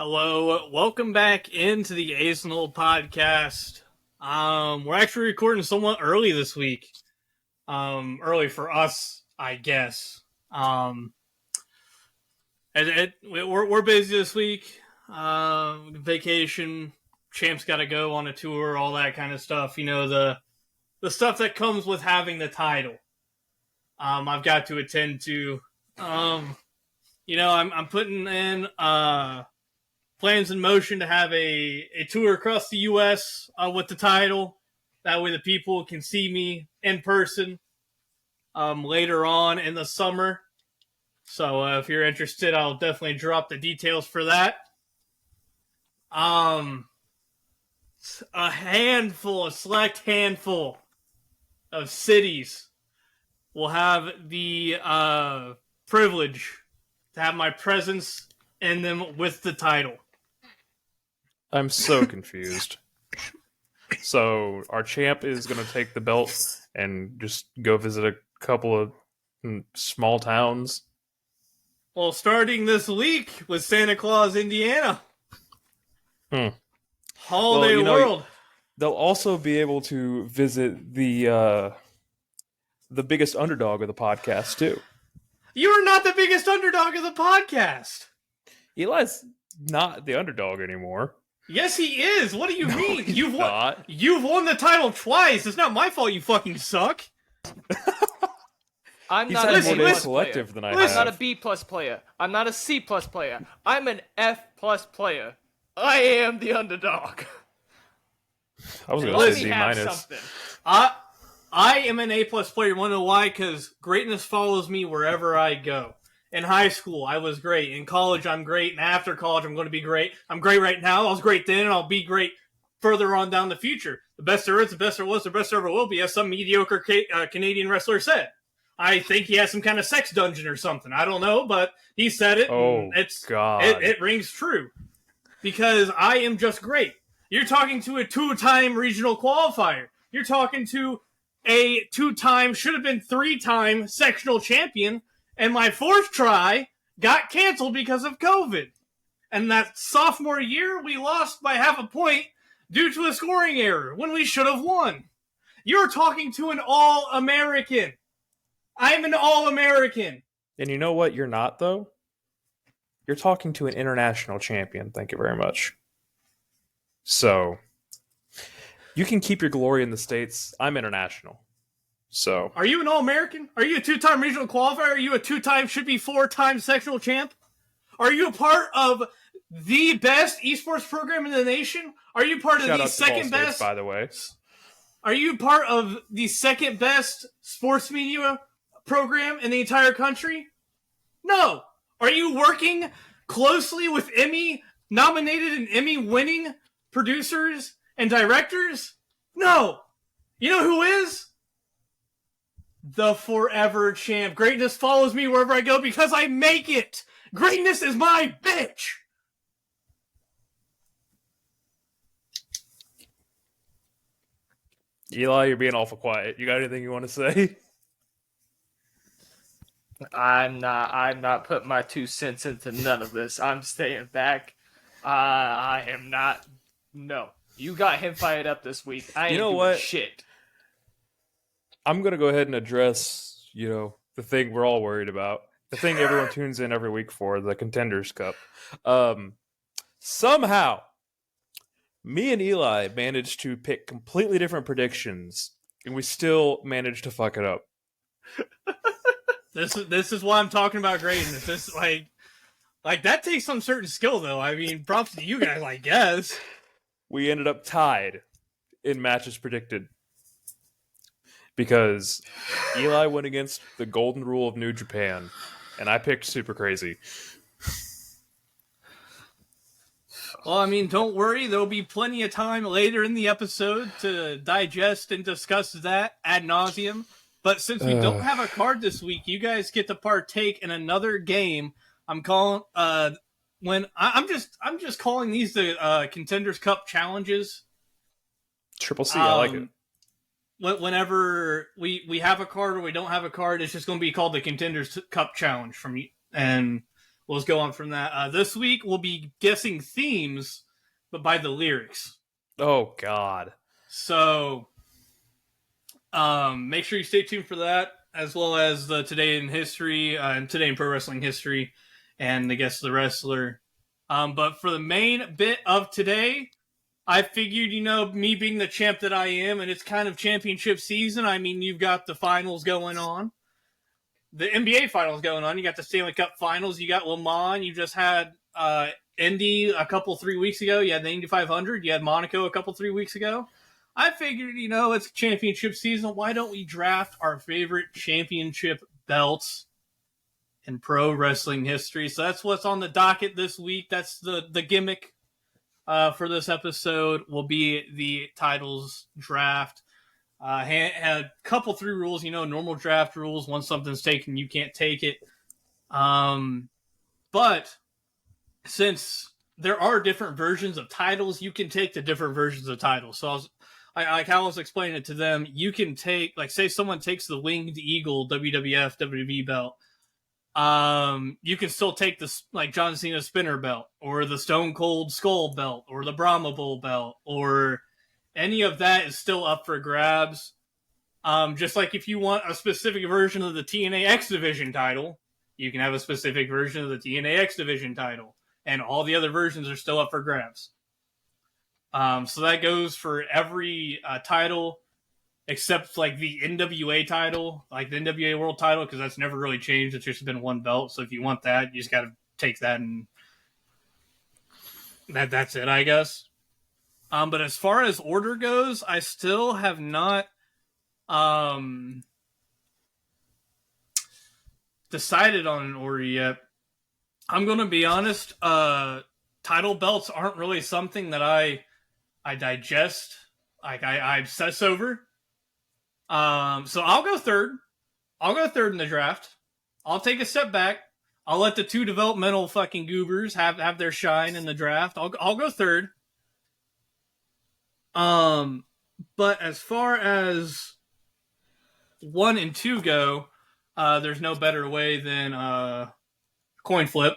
Hello, welcome back into the Arsenal podcast. We're actually recording somewhat early this week. Early for us, I guess. We're busy this week. Vacation. Champ's got to go on a tour, all that kind of stuff. You know, the stuff that comes with having the title. I've got to attend to. I'm putting in plans in motion to have a tour across the U.S. With the title. That way the people can see me in person later on in the summer. So if you're interested, I'll definitely drop the details for that. A select handful of cities will have the privilege to have my presence in them with the title. I'm so confused. So our champ is going to take the belt and just go visit a couple of small towns. Well, starting this week with Santa Claus, Indiana. Holiday World. They'll also be able to visit the biggest underdog of the podcast too. You are not the biggest underdog of the podcast. Eli's not the underdog anymore. Yes, he is. What do you mean? You've won the title twice. It's not my fault you fucking suck. I'm He's not had a more A+ days collective player. than I have. I'm not a B+ player. I'm not a C+ player. I'm an F+ player. I am the underdog. I was going Let to me say have C-. something. I am an A+ player. You want to know why? Because greatness follows me wherever I go. In high school, I was great. In college, I'm great. And after college, I'm going to be great. I'm great right now. I was great then, and I'll be great further on down the future. The best there is, the best there was, the best there ever will be, as some mediocre Canadian wrestler said. I think he has some kind of sex dungeon or something. I don't know, but he said it. Oh, God. It rings true. Because I am just great. You're talking to a 2-time regional qualifier. You're talking to a 2-time, should have been 3-time sectional champion. And my 4th try got canceled because of COVID. And that sophomore year, we lost by half a point due to a scoring error when we should have won. You're talking to an All-American. I'm an All-American. And you know what you're not, though? You're talking to an international champion. Thank you very much. So, you can keep your glory in the States. I'm international. So, are you an All-American? Are you a 2-time regional qualifier? Are you a 2-time, should be 4-time sectional champ? Are you a part of the best esports program in the nation? Are you part of the second best? By the way, are you part of the second best sports media program in the entire country? No. Are you working closely with Emmy-nominated and Emmy-winning producers and directors? No. You know who is? The forever champ. Greatness follows me wherever I go because I make it. Greatness is my bitch. Eli, you're being awful quiet. You got anything you want to say? I'm not putting my 2 cents into none of this. I'm staying back. I am not. No. You got him fired up this week. I ain't doing shit. I'm going to go ahead and address, the thing we're all worried about. The thing everyone tunes in every week for, the Contenders Cup. Somehow, me and Eli managed to pick completely different predictions, and we still managed to fuck it up. This is why I'm talking about greatness. This like that takes some certain skill, though. I mean, props to you guys, I guess. We ended up tied in matches predicted because Eli went against the golden rule of New Japan, and I picked Super Crazy. Well, I mean, don't worry. There'll be plenty of time later in the episode to digest and discuss that ad nauseum. But since we don't have a card this week, you guys get to partake in another game. I'm calling I'm just calling these the Contenders Cup challenges. Triple C, I like it. Whenever we have a card or we don't have a card, it's just going to be called the Contenders Cup Challenge and let's go on from that. This week we'll be guessing themes, but by the lyrics. Oh God. So, make sure you stay tuned for that, as well as the Today in History and Today in Pro Wrestling History, and the Guess the Wrestler. But for the main bit of today, I figured, me being the champ that I am, and it's kind of championship season. I mean, you've got the finals going on. The NBA finals going on. You got the Stanley Cup finals. You got Le Mans. You just had Indy 3 weeks ago. You had the Indy 500. You had Monaco 3 weeks ago. I figured, it's championship season. Why don't we draft our favorite championship belts in pro wrestling history? So that's what's on the docket this week. That's the gimmick for this episode will be the titles draft. Had a couple 3 rules, normal draft rules. Once something's taken, you can't take it. But since there are different versions of titles, you can take the different versions of titles. So I was explaining it to them. You can take, say someone takes the Winged Eagle WWF WWE belt. You can still take the John Cena spinner belt, or the Stone Cold Skull belt, or the Brahma Bull belt, or any of that is still up for grabs. Just like if you want a specific version of the TNA X Division title, you can have a specific version of the TNA X Division title, and all the other versions are still up for grabs. So that goes for every title except the NWA title, the NWA World title, because that's never really changed. It's just been one belt. So if you want that, you just got to take that, and that's it, I guess. But as far as order goes, I still have not decided on an order yet. I'm going to be honest. Title belts aren't really something that I digest. I obsess over. So I'll go third. I'll go third in the draft. I'll take a step back. I'll let the 2 developmental fucking goobers have their shine in the draft. I'll go third. But as far as 1 and 2 go, there's no better way than coin flip.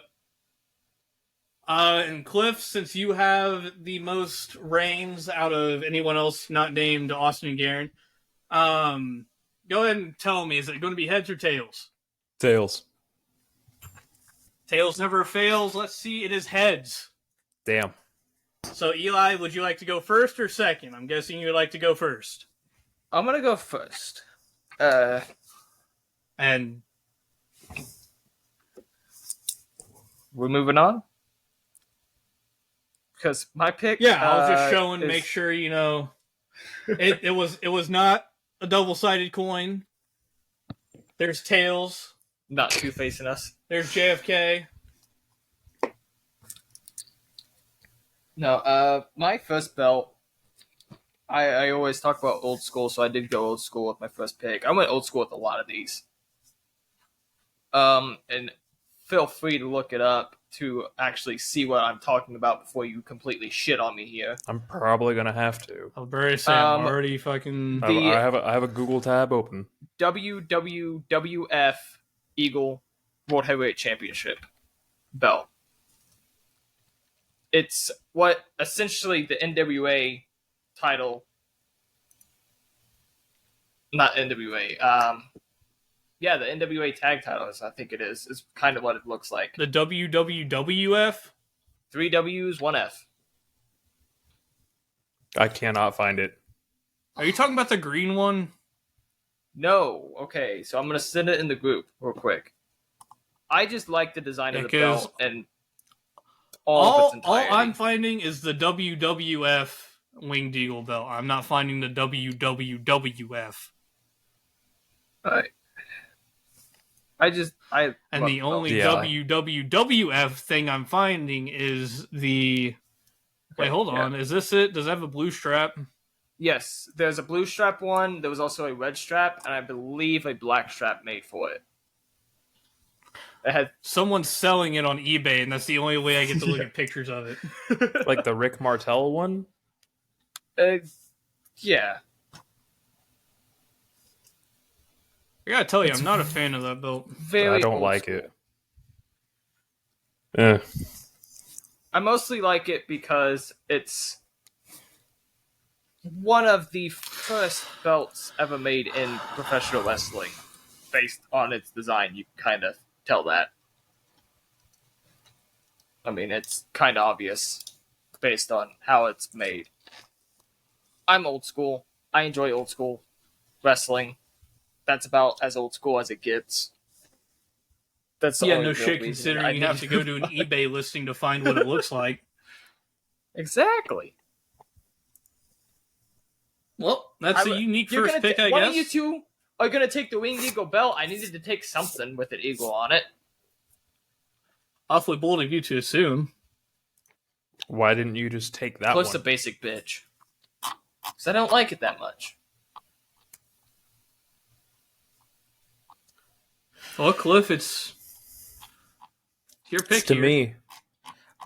And Cliff, since you have the most reigns out of anyone else not named Austin and Garen, go ahead and tell me, is it going to be heads or tails? Tails. Tails never fails. Let's see, it is heads. Damn. So, Eli, would you like to go first or second? I'm guessing you would like to go first. I'm going to go first. And we're moving on? Because my pick... Yeah, I'll just show and make sure, it was not a double-sided coin. There's tails. Not 2 facing us. There's JFK. No, my first belt, I always talk about old school, so I did go old school with my first pick. I went old school with a lot of these. And feel free to look it up to actually see what I'm talking about before you completely shit on me here. I'm probably gonna have to. I'm very sad. I'm already fucking... I have a Google tab open. WWF Eagle World Heavyweight Championship belt. It's what essentially the NWA title, not NWA, yeah, the NWA tag titles, I think it is kind of what it looks like. The WWWF? 3 W's, 1 F. I cannot find it. Are you talking about the green one? No. Okay, so I'm going to send it in the group real quick. I just like the design of the belt and all I'm finding is the WWF Winged Eagle belt. I'm not finding the WWWF. Alright. And the only WWWF thing I'm finding is the... Wait, hold on. Is this it? Does it have a blue strap? Yes, there's a blue strap one. There was also a red strap, and I believe a black strap made for it. Someone's selling it on eBay, and that's the only way I get to look at pictures of it. Like the Rick Martel one? Yeah. I gotta tell you, I'm not a fan of that belt. I don't like it. Eh. I mostly like it because it's one of the first belts ever made in professional wrestling. Based on its design, you kind of tell that. I mean, it's kind of obvious based on how it's made. I'm old school. I enjoy old school wrestling. That's about as old school as it gets. That's the Yeah, only no real shit, reason considering I you have need to go to an eBay listing to find what it looks like. Exactly. Well, that's a unique first pick, I one guess. of you two are gonna take the Winged Eagle belt. I needed to take something with an eagle on it. Awfully bold of you to assume. Why didn't you just take that Cliff's one? a basic bitch. Because I don't like it that much. Well, Cliff, it's your pick To here. me,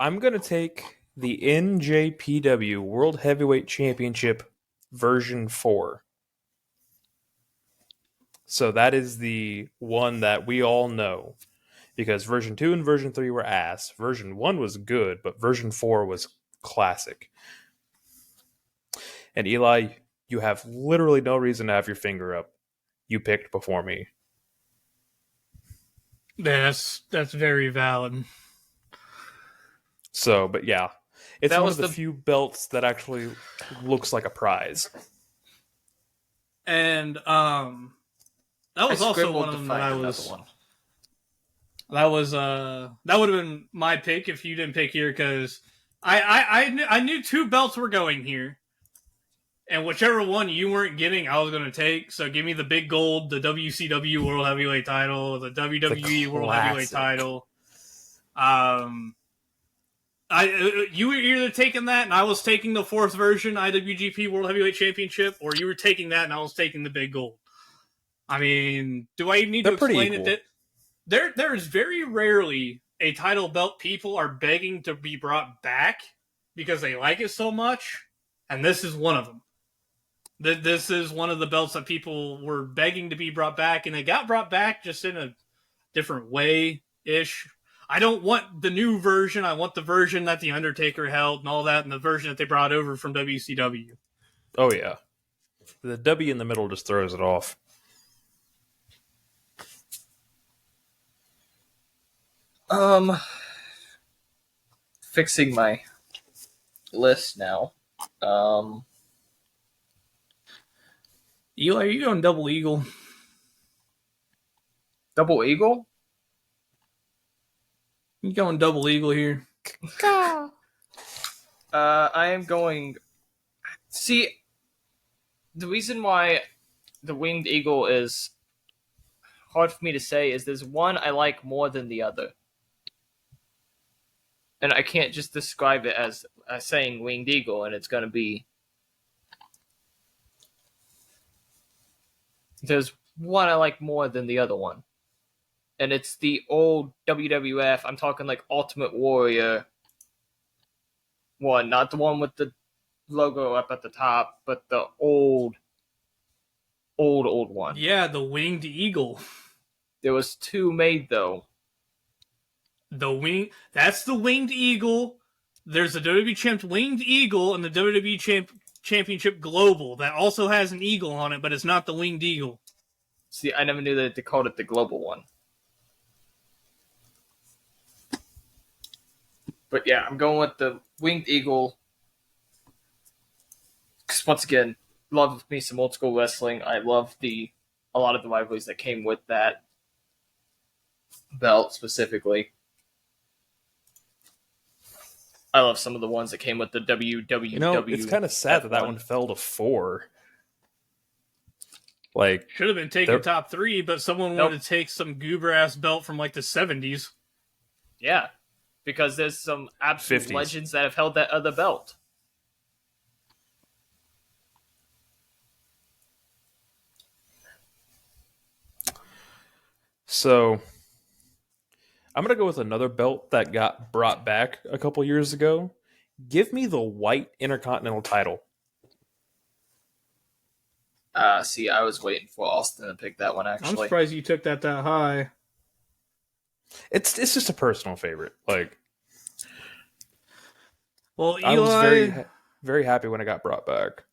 I'm going to take the NJPW World Heavyweight Championship version 4. So that is the one that we all know. Because version 2 and version 3 were ass. Version 1 was good, but version 4 was classic. And Eli, you have literally no reason to have your finger up. You picked before me. That's very valid. So, but yeah. It's That one was of the the- few belts that actually looks like a prize. And that was also scribbled one of to them find that I another was. one. That was that would have been my pick if you didn't pick here because I knew two belts were going here, and whichever one you weren't getting, I was going to take. So give me the big gold, the WCW World Heavyweight Title, the WWE World Heavyweight classic. Title. You were either taking that, and I was taking the fourth version IWGP World Heavyweight Championship, or you were taking that, and I was taking the big gold. I mean, do I need to They're pretty explain equal. it? There is very rarely a title belt people are begging to be brought back because they like it so much, and this is one of them. This is one of the belts that people were begging to be brought back, and it got brought back just in a different way-ish. I don't want the new version. I want the version that The Undertaker held and all that, and the version that they brought over from WCW. Oh, yeah. The W in the middle just throws it off. Fixing my list now. Eli, are you going double eagle? Double Eagle? You going double eagle here? I am going. See, the reason why the Winged Eagle is hard for me to say is there's one I like more than the other. And I can't just describe it as saying Winged Eagle and it's going to be. There's one I like more than the other one. And it's the old WWF. I'm talking like Ultimate Warrior one, not the one with the logo up at the top, but the old one. Yeah, the winged eagle. There was two made though. That's the winged eagle. There's the WWE Champ Winged Eagle and the WWE Championship Global that also has an eagle on it, but it's not the Winged Eagle. See, I never knew that they called it the global one. But yeah, I'm going with the Winged Eagle. Because once again, love me some old school wrestling. I love a lot of the rivalries that came with that belt specifically. I love some of the ones that came with the WWW. You know, it's kind of sad that one fell to 4. Like, should have been taken top 3, but someone wanted to take some goober ass belt from like the 70s. Yeah, because there's some absolute 50s. legends that have held that other belt. So, I'm going to go with another belt that got brought back a couple years ago. Give me the white Intercontinental title. See, I was waiting for Austen to pick that one, actually. I'm surprised you took that high. It's just a personal favorite. Like, Well, I was Eli, very happy when it got brought back.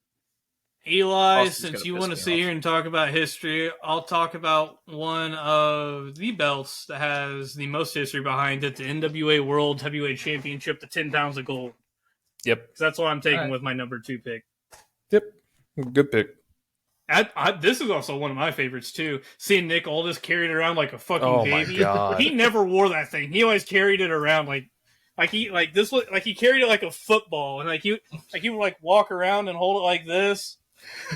Austin's since gonna you piss want to me sit off. here and talk about history, I'll talk about one of the belts that has the most history behind it: the NWA World Heavyweight Championship, the 10 pounds of gold. Yep. That's what I'm taking Alright. with my number 2 pick. Yep. Good pick. This is also one of my favorites too. Seeing Nick Aldis carry it around like a fucking Oh my baby. God. He never wore that thing. He always carried it around like he carried it like a football, and he would like walk around and hold it like this. He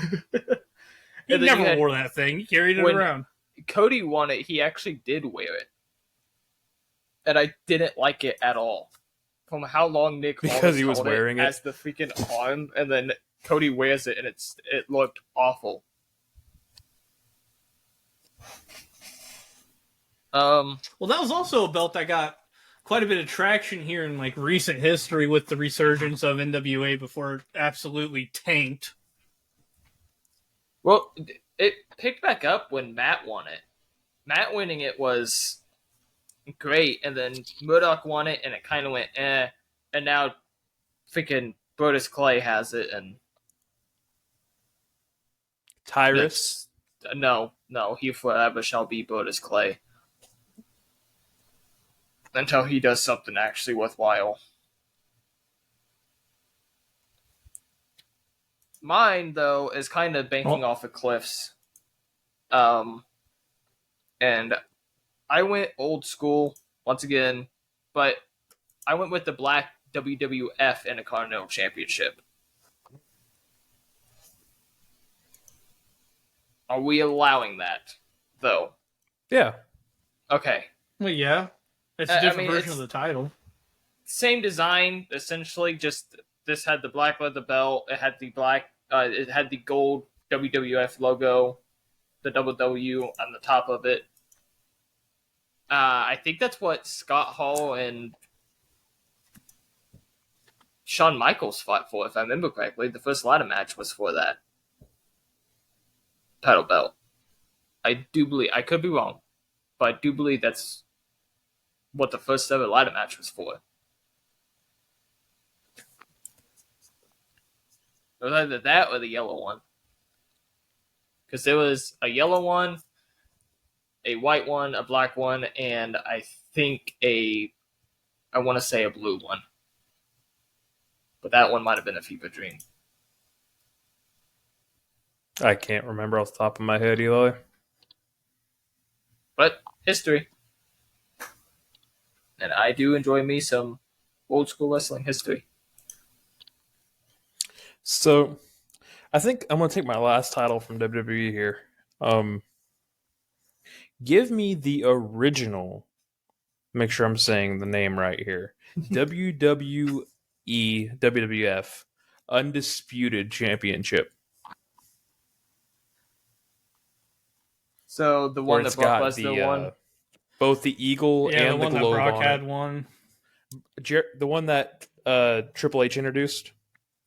And then never you had- wore that thing. He carried it when- around. Cody won it. He actually did wear it, and I didn't like it at all. From how long Nick Because Aldis he was held wearing it? as the freaking arm, and then Cody wears it, and it looked awful. Well, that was also a belt that got quite a bit of traction here in like recent history with the resurgence of NWA before it absolutely tanked. Well, it picked back up when Matt won it. Matt winning it was great, and then Murdoch won it, and it kind of went eh, and now freaking Brodus Clay has it, and Tyrus. no, he forever shall be Brodus Clay. Until he does something actually worthwhile. Mine, though, is kind of banking off of Cliff's. And I went old school, once again, but I went with the black WWF Intercontinental Championship. Are we allowing that, though? Yeah. Okay. Well, yeah, it's I a different mean, version of the title. Same design, essentially. Just this had the black leather belt. It had the it had the gold WWF logo, the double W on the top of it. I think that's what Scott Hall and Shawn Michaels fought for, if I remember correctly. The first ladder match was for that title belt. I do believe, I could be wrong, but I do believe that's what the first ever ladder match was for. It was either that or the yellow one. Because there was a yellow one, a white one, a black one, and I think I want to say a blue one. But that one might have been a fever dream. I can't remember off the top of my head, Eli. But history. And I do enjoy me some old school wrestling history. So, I think I'm going to take my last title from WWE here. Give me the original, make sure I'm saying the name right here, WWE WWF Undisputed Championship. So the Where one it's that Brock got Lesnar won. both the eagle Yeah, the and the one that globe Brock on had it. won. The one that Triple H introduced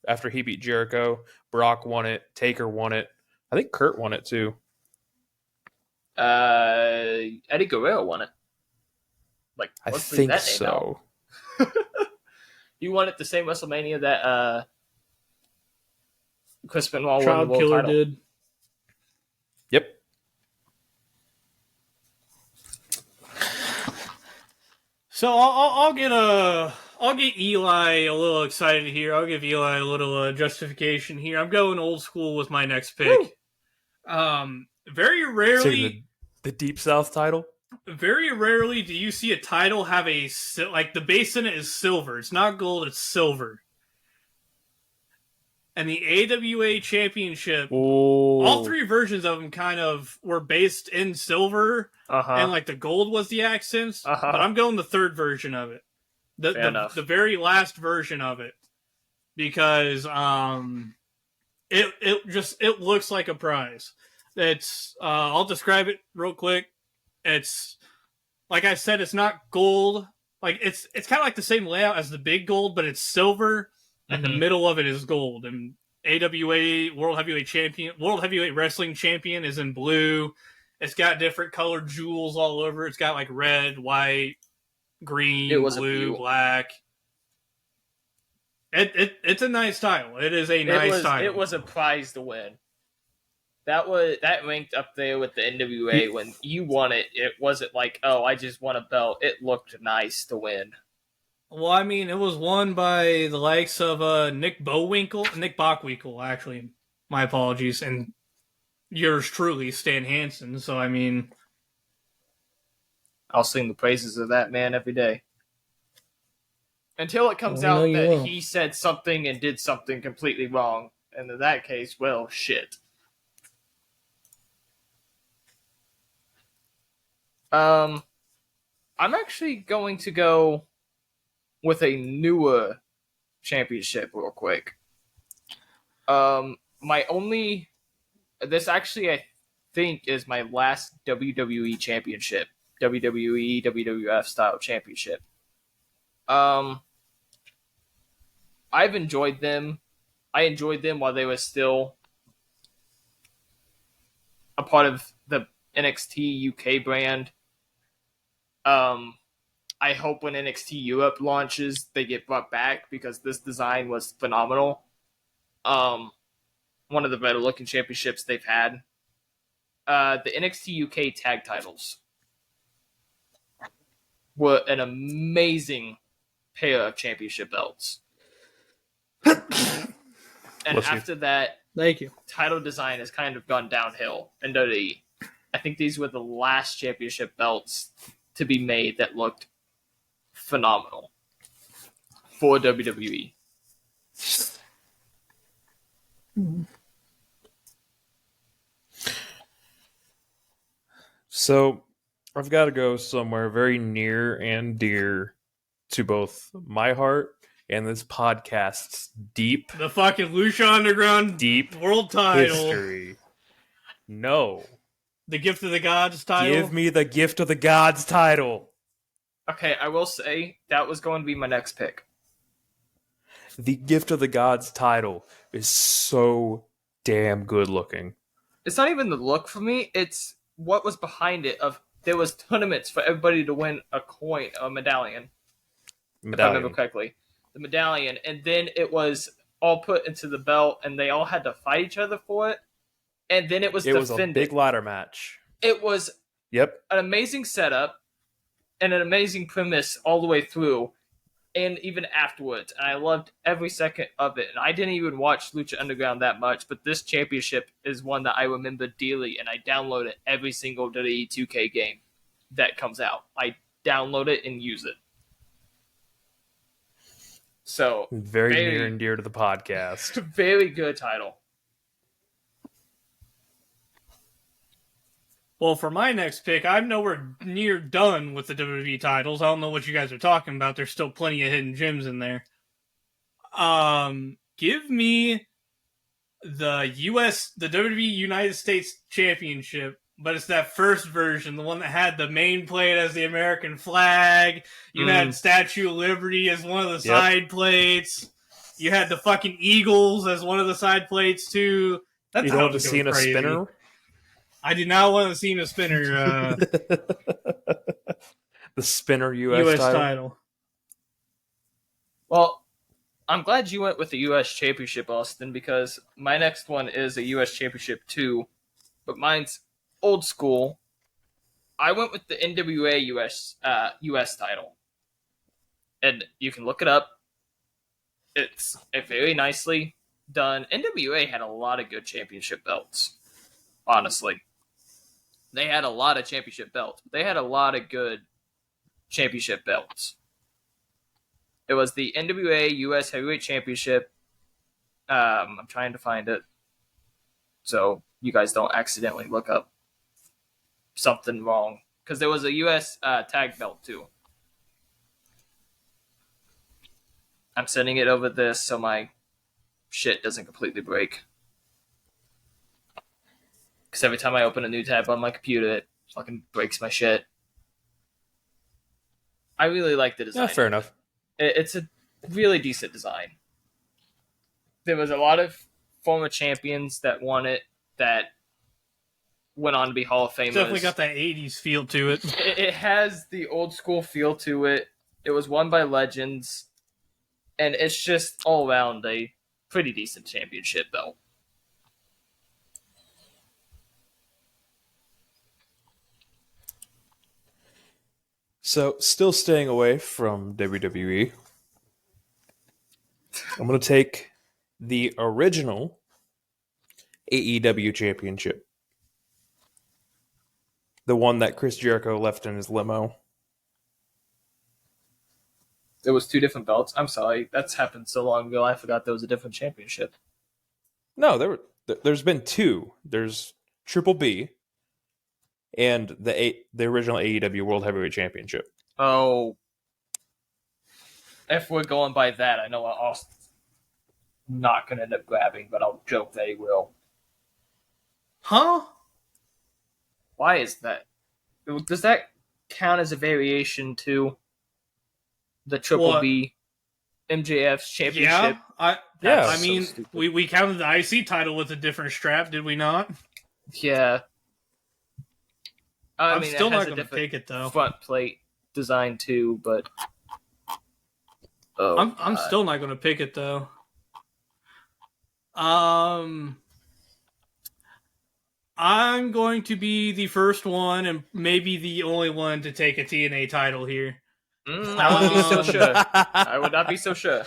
after he beat Jericho. Brock won it. Taker won it. I think Kurt won it too. Eddie Guerrero won it. Like, I let's leave think that name out. so. You won it the same WrestleMania that Chris Benoit won the Child world Killer title. did. Yep. So I'll get Eli a little excited here. I'll give Eli a little justification here. I'm going old school with my next pick. Very rarely, Taking the Deep South title. very rarely do you see a title have like the base in it is silver. It's not gold. It's silver. And the AWA Championship, all three versions of them kind of were based in silver, and like the gold was the accents. But I'm going the third version of it, the very last version of it, because it looks like a prize. It's I'll describe it real quick. It's like I said, it's not gold. Like it's kind of like the same layout as the big gold, but it's silver. And the middle of it is gold. And AWA World Heavyweight Wrestling Champion is in blue. It's got different colored jewels all over. It's got like red, white, green, It was a blue, beaut. black. It's a nice title. It is a nice title. It was a prize to win. That ranked up there with the NWA. When you won it, it wasn't like, oh, I just won a belt. It looked nice to win. Well, I mean, it was won by the likes of Nick Bockwinkel, actually. My apologies, and yours truly, Stan Hansen. So, I mean, I'll sing the praises of that man every day. Until it comes Well, I know out you that will. he said something and did something completely wrong. And in that case, well, shit. I'm actually going to go with a newer championship real quick. This actually I think is my last WWE championship, WWE WWF style championship. I've enjoyed them. I enjoyed them while they were still a part of the NXT UK brand. I hope when NXT Europe launches, they get brought back because this design was phenomenal. One of the better looking championships they've had. The NXT UK tag titles were an amazing pair of championship belts. And after that, thank you. title design has kind of gone downhill in WWE. I think these were the last championship belts to be made that looked phenomenal for WWE. So I've got to go somewhere very near and dear to both my heart and this podcast's deep The fucking Lucha Underground Deep World title. history. No. The Gift of the Gods title. Give me the Gift of the Gods title. Okay, I will say that was going to be my next pick. The Gift of the Gods title is so damn good looking. It's not even the look for me, it's what was behind it. There was tournaments for everybody to win a coin, a medallion. If I remember correctly. The medallion, and then it was all put into the belt, and they all had to fight each other for it. And then it was defended. It was a big ladder match. It was Yep. an amazing setup and an amazing premise all the way through, and even afterwards. And I loved every second of it. And I didn't even watch Lucha Underground that much, but this championship is one that I remember dearly, and I download it every single WWE 2K game that comes out. I download it and use it. So Very near and dear to the podcast. very good title. Well, for my next pick, I'm nowhere near done with the WWE titles. I don't know what you guys are talking about. There's still plenty of hidden gems in there. Give me the WWE United States Championship, but it's that first version, the one that had the main plate as the American flag. You had Statue of Liberty as one of the side plates. You had the fucking Eagles as one of the side plates too. That's you don't want to see in a spinner? I did not want to see a spinner. The spinner US title. Well, I'm glad you went with the US Championship, Austin, because my next one is a US Championship too, but mine's old school. I went with the NWA US title, and you can look it up. It's a very nicely done. NWA had a lot of good championship belts, honestly. They had a lot of championship belts. They had a lot of good championship belts. It was the NWA US Heavyweight Championship. I'm trying to find it so you guys don't accidentally look up something wrong. Because there was a US tag belt too. I'm sending it over this so my shit doesn't completely break. Because every time I open a new tab on my computer, it fucking breaks my shit. I really like the design. Yeah, fair enough. It's a really decent design. There was a lot of former champions that won it that went on to be Hall of Famers. It's definitely got that 80s feel to it. It has the old school feel to it. It was won by legends, and it's just all around a pretty decent championship belt. So, still staying away from WWE, I'm going to take the original AEW championship. The one that Chris Jericho left in his limo. There was 2 different belts. I'm sorry, that's happened so long ago. I forgot there was a different championship. No, there's been 2. There's Triple B and the original AEW World Heavyweight Championship. Oh, if we're going by that, I know Austin's not going to end up grabbing, but I'll joke that he will. Huh? Why is that? Does that count as a variation to the Triple B MJF's championship? I That's mean, so stupid. we counted the IC title with a different strap, did we not? Yeah. I'm mean, still it has not a going to different pick it though. front plate design too, but I'm still not going to pick it though. I'm going to be the first one and maybe the only one to take a TNA title here. I wouldn't be so sure. I would not be so sure.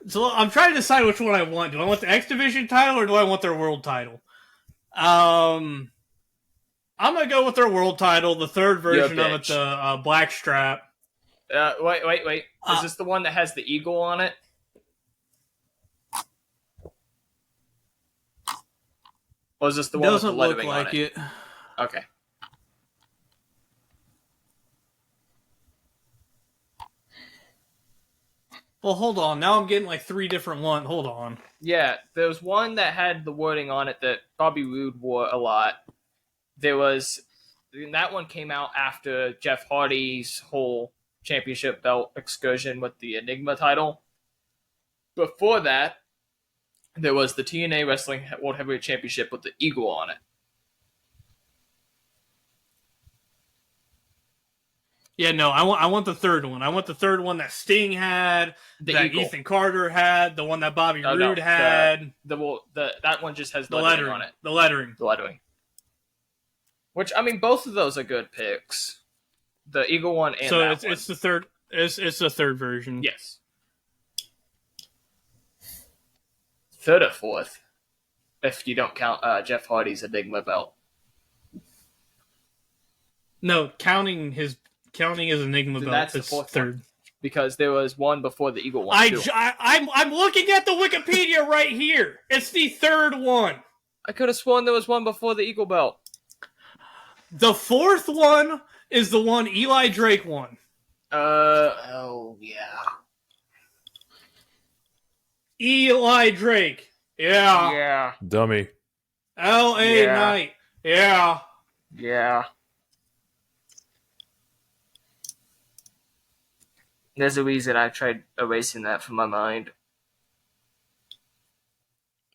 So I'm trying to decide which one I want. Do I want the X Division title or do I want their world title? I'm gonna go with their world title, the third version of it, the black strap. Wait. Is this the one that has the eagle on it? Or is this the one with the Doesn't look lettering like on it? Okay. Well, hold on. Now I'm getting like 3 different ones. Hold on. Yeah, there was one that had the wording on it that Bobby Roode wore a lot. That one came out after Jeff Hardy's whole championship belt excursion with the Enigma title. Before that, there was the TNA Wrestling World Heavyweight Championship with the eagle on it. Yeah, no, I want the third one. I want the third one that Sting had, that eagle. Ethan Carter had, the one that Bobby Roode had. That one just has the lettering on it. The lettering. The lettering. Which, I mean, both of those are good picks. The eagle one and that one. It's the third. It's the third version. Yes. Third or fourth, if you don't count Jeff Hardy's Enigma belt. No, counting his Enigma So belt. that's the It's fourth third. one. Because there was one before the eagle one too. I'm looking at the Wikipedia right here. It's the third one. I could have sworn there was one before the eagle belt. The fourth one is the one Eli Drake won. Oh yeah. Eli Drake. Yeah. Yeah. Dummy. L.A. Knight. Yeah. Yeah. There's a reason I tried erasing that from my mind.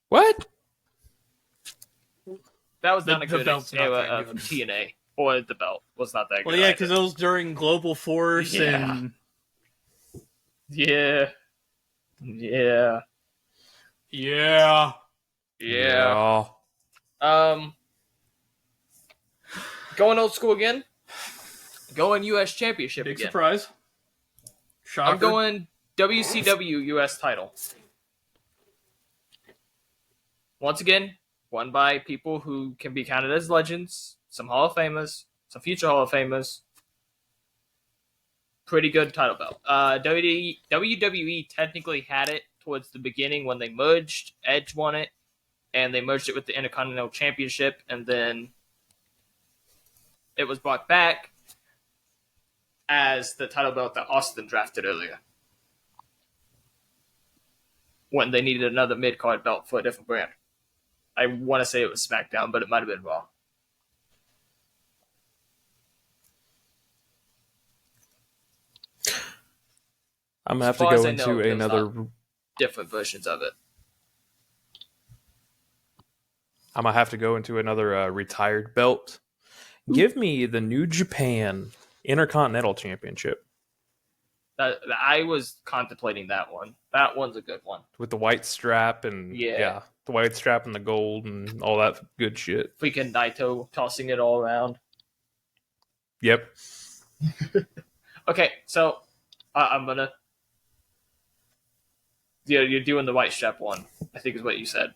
What? That was not The a good belt's not era that of good. TNA. Or the belt was not that good. Well, yeah, either. because it was during Global Force and... Yeah. Yeah. Yeah. Yeah. Going old school again. Going U.S. Championship Big again. surprise. Shocker. I'm going WCW U.S. title. Once again, won by people who can be counted as legends, some Hall of Famers, some future Hall of Famers. Pretty good title belt. WWE technically had it towards the beginning when they merged. Edge won it, and they merged it with the Intercontinental Championship, and then it was brought back as the title belt that Austin drafted earlier. When they needed another mid-card belt for a different brand. I want to say it was SmackDown, but it might have been Raw. I'm going to have As far to as go I know, into there's another... not different versions of it. I'm gonna have to go into another retired belt. Give me the New Japan Intercontinental Championship I was contemplating that one. That one's a good one. with the white strap and Yeah. the white strap and the gold and all that good shit. Freaking Naito tossing it all around. Yep. Okay, so I'm gonna. Yeah, you're doing the white strap one. I think is what you said.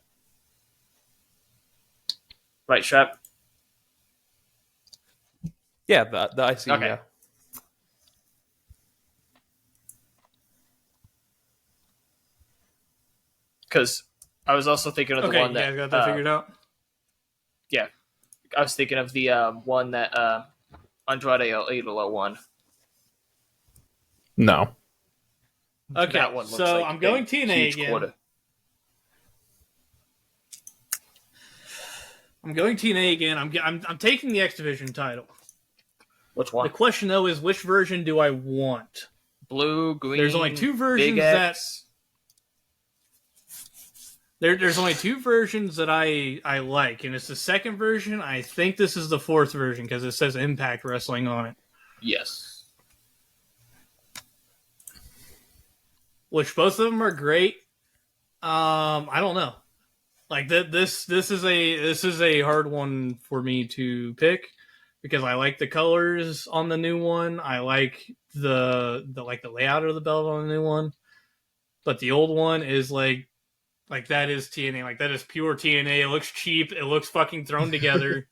Right strap. Yeah, the IC. Okay. Yeah. Because I was also thinking of the Okay, one you that guys got that figured out? yeah, I was thinking of the one that Andrade El Idolo won. No. Okay, That one looks so like I'm a going big, TNA huge again. quarter. I'm going TNA again. I'm taking the X Division title. Which The one? question though is which version do I want? Blue, green. There's only two versions Big X. There's only two versions that I like, and it's the second version. I think this is the fourth version because it says Impact Wrestling on it. Yes. Which both of them are great. I don't know. Like this is a hard one for me to pick because I like the colors on the new one. I like the layout of the belt on the new one. But the old one is like that is TNA. Like that is pure TNA. It looks cheap. It looks fucking thrown together.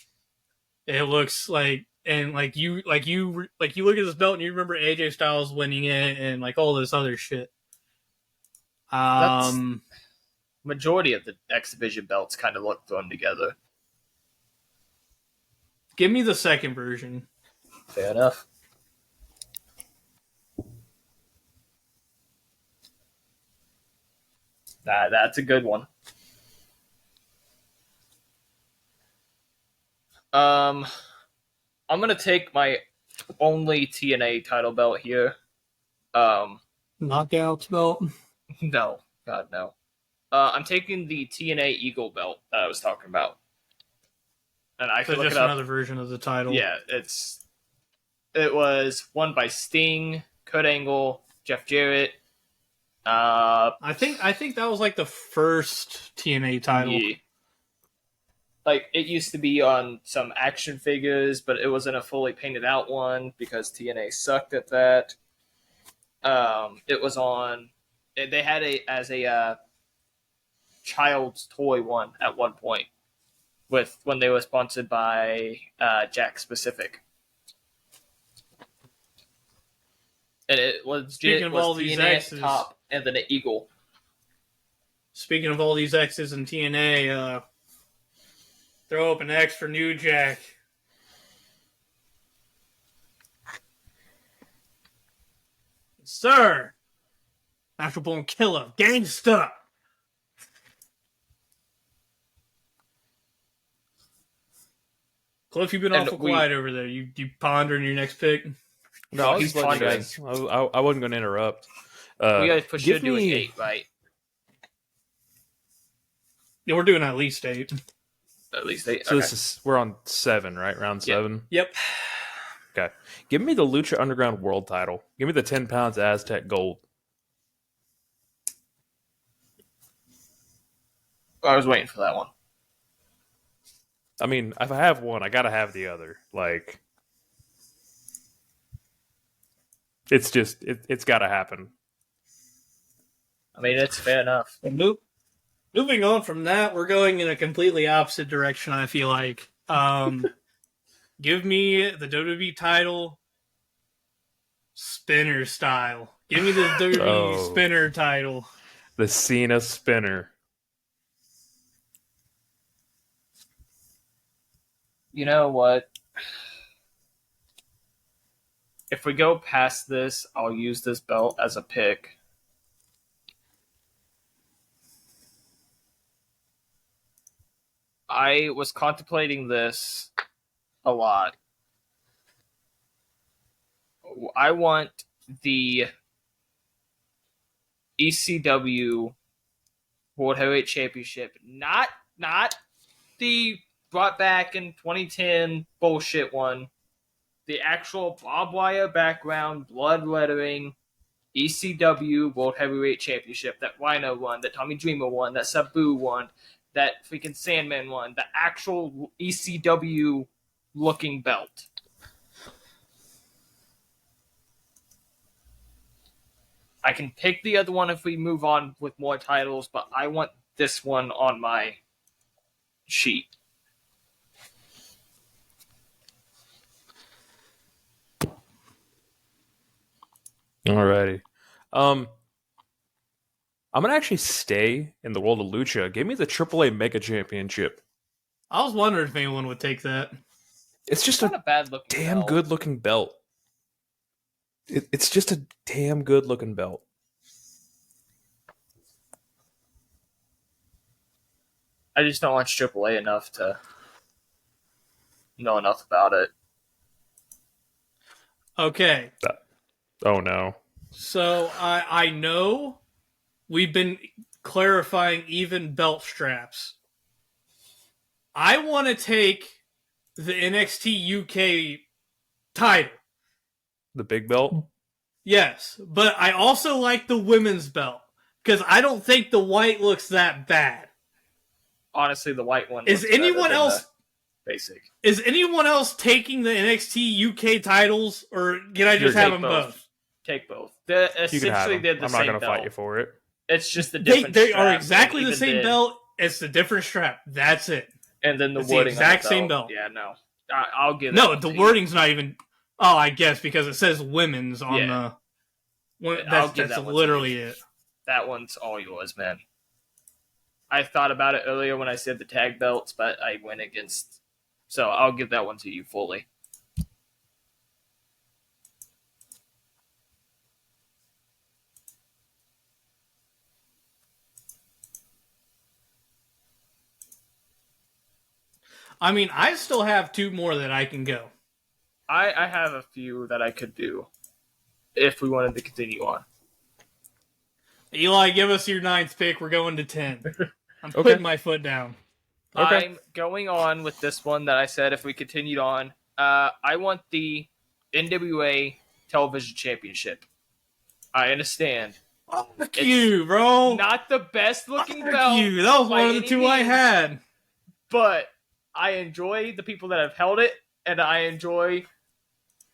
It looks like and like you look at this belt and you remember AJ Styles winning it and like all this other shit. Majority of the X Division belts kind of look thrown together. Give me the second version. Fair enough. That's a good one. I'm gonna take my only TNA title belt here. Knockouts belt. No, God no. I'm taking the TNA Eagle belt that I was talking about, and I So can look just it up. another version of the title. Yeah, it was won by Sting, Kurt Angle, Jeff Jarrett. I think that was like the first TNA title. Yeah. Like it used to be on some action figures, but it wasn't a fully painted out one because TNA sucked at that. It was on. They had it as a child's toy one at one point, when they were sponsored by Jack Specific, and it was Speaking of all these TNA X's, at top and then an eagle. Speaking of all these X's in TNA, throw up an X for New Jack. Sir! Natural Born Killer. Gangsta! Cliff, you've been And awful quiet over there. You pondering your next pick? No, I was He's letting you pondering. guys. I wasn't going to interrupt. We guys for sure give doing me 8, right? Yeah, we're doing at least 8. At least 8. So Okay. we're on 7, right? Round 7. Yep. Okay. Give me the Lucha Underground World Title. Give me the 10 pounds Aztec Gold. I was waiting for that one. I mean, if I have one, I gotta have the other. Like, it's just it's gotta happen. I mean, it's fair enough. Moving on from that, we're going in a completely opposite direction, I feel like. Give me the WWE title spinner style. Give me the WWE spinner title. The Cena spinner. You know what? If we go past this, I'll use this belt as a pick. I was contemplating this a lot. I want the ECW World Heavyweight Championship, not the brought back in 2010 bullshit one. The actual barbed wire background, blood lettering, ECW World Heavyweight Championship, that Rhino won, that Tommy Dreamer won, that Sabu won, that freaking Sandman won, the actual ECW looking belt. I can pick the other one if we move on with more titles, but I want this one on my sheet. Alrighty. I'm gonna actually stay in the world of lucha. Give me the AAA Mega Championship. I was wondering if anyone would take that. It's just Not a bad looking damn belt. good looking belt. It's just a damn good looking belt. I just don't watch AAA enough to know enough about it. Okay. Oh no. So I know we've been clarifying even belt straps. I want to take the NXT UK title. The big belt? Yes, but I also like the women's belt because I don't think the white looks that bad. Honestly, the white one Is looks better anyone than else the basic? Is anyone else taking the NXT UK titles, or can I just Take have them both? Take both. They're You can have essentially them. they're the I'm same not gonna belt. fight you for it. It's just the They different. are strap, exactly and the even same then- belt. It's the different strap. That's it. and then the It's the wording. exact on the same belt. Yeah, no, I'll give. No, that one the to you. wording's not even. Oh, I guess because it says women's on Yeah. the. I'll That's give that one to literally you. it. That one's all yours, man. I thought about it earlier when I said the tag belts, but I went against. So I'll give that one to you fully. I mean, I still have two more that I can go. I have a few that I could do if we wanted to continue on. Eli, give us your ninth pick. We're going to 10. I'm Okay. putting my foot down. Okay. I'm going on with this one that I said if we continued on. I want the NWA Television Championship. I understand. Fuck It's you, bro. Not the best looking Fuck belt, you. That was by one of the any two I means. had. but I enjoy the people that have held it, and I enjoy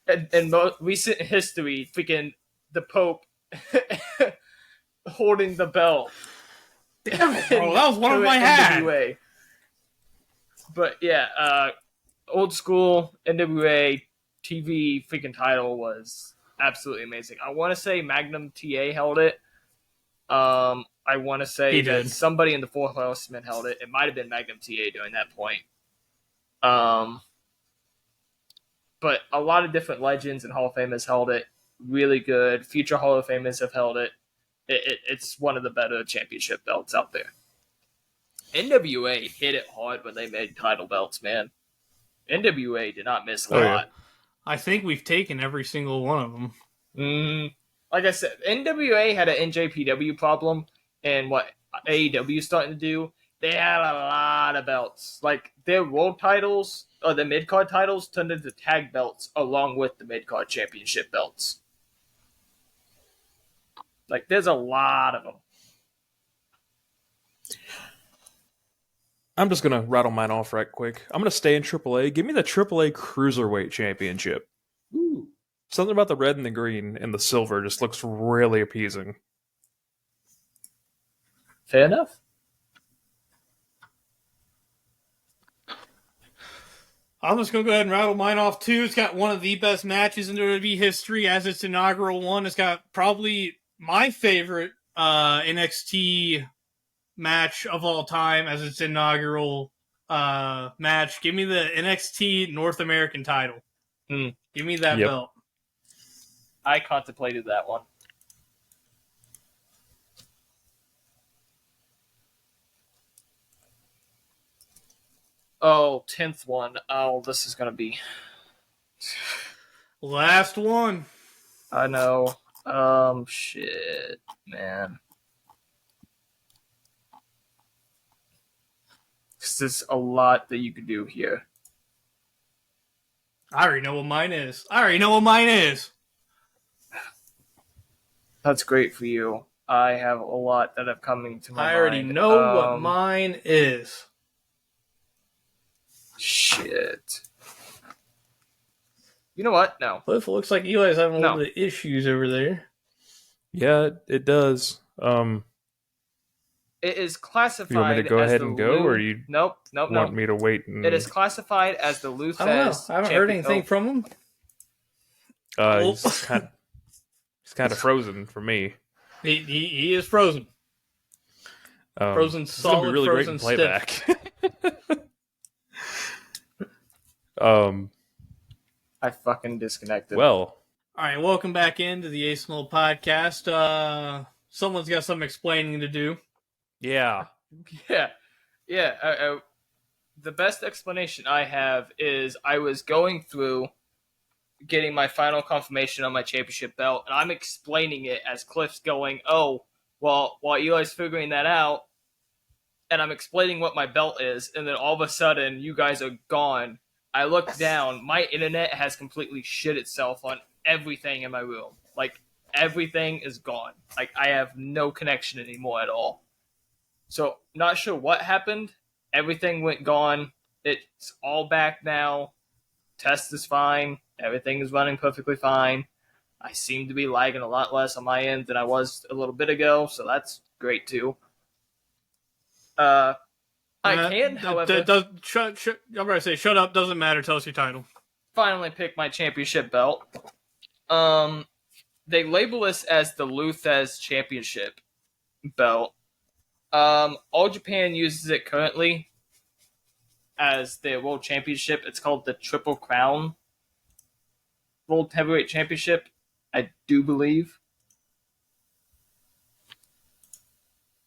in recent history freaking the Pope holding the belt. Damn it, bro. That was one of my had. NWA. But yeah, old school NWA TV freaking title was absolutely amazing. I want to say Magnum TA held it. I want to say He that did. somebody in the Four Horsemen held it. It might have been Magnum TA during that point. But a lot of different legends and Hall of Famers held it. Really good. Future Hall of Famers have held it. It's one of the better championship belts out there. NWA hit it hard when they made title belts, man. NWA did not miss a Oh, yeah. lot. I think we've taken every single one of them. Like I said, NWA had an NJPW problem, and what AEW is starting to do, they had a lot of belts. Like, their world titles, or the mid-card titles, turned into tag belts along with the mid-card championship belts. Like, there's a lot of them. I'm just gonna rattle mine off right quick. I'm gonna stay in AAA. Give me the AAA Cruiserweight Championship. Ooh. Something about the red and the green and the silver just looks really appeasing. Fair enough. I'm just going to go ahead and rattle mine off, too. It's got one of the best matches in WWE history as its inaugural one. It's got probably my favorite NXT match of all time as its inaugural match. Give me the NXT North American title. Give me that Yep. belt. I contemplated that one. Oh, 10th one. Oh, this is going to be... Last one. I know. Shit, man. Because there's a lot that you could do here. I already know what mine is. That's great for you. I have a lot that have coming to my mind. I already know what mine is. Shit. You know what? No. Cliff, it looks like Eli's having a little bit of issues over there. Yeah, it does. It is classified. You want me to go ahead and go, or you Nope. want me to wait? And... It is classified as the Luthez. I don't know. I haven't heard anything from him. He's kind of frozen for me. He is frozen. Frozen solid, really frozen great in playback. I fucking disconnected. Well, all right. Welcome back into the Ace and Old podcast. Someone's got some explaining to do. yeah. The best explanation I have is I was going through getting my final confirmation on my championship belt, and I'm explaining it as Cliff's going, oh, well, while Eli's figuring that out, and I'm explaining what my belt is, and then all of a sudden, you guys are gone. I look down, my internet has completely shit itself on everything in my room. Like, everything is gone. Like, I have no connection anymore at all. So, not sure what happened. Everything went gone. It's all back now. Test is fine. Everything is running perfectly fine. I seem to be lagging a lot less on my end than I was a little bit ago, so that's great too. I can, however... I'm going to say, shut up, doesn't matter, tell us your title. Finally pick my championship belt. They label this as the Luthez Championship belt. All Japan uses it currently as their World Championship. It's called the Triple Crown World Heavyweight Championship, I do believe.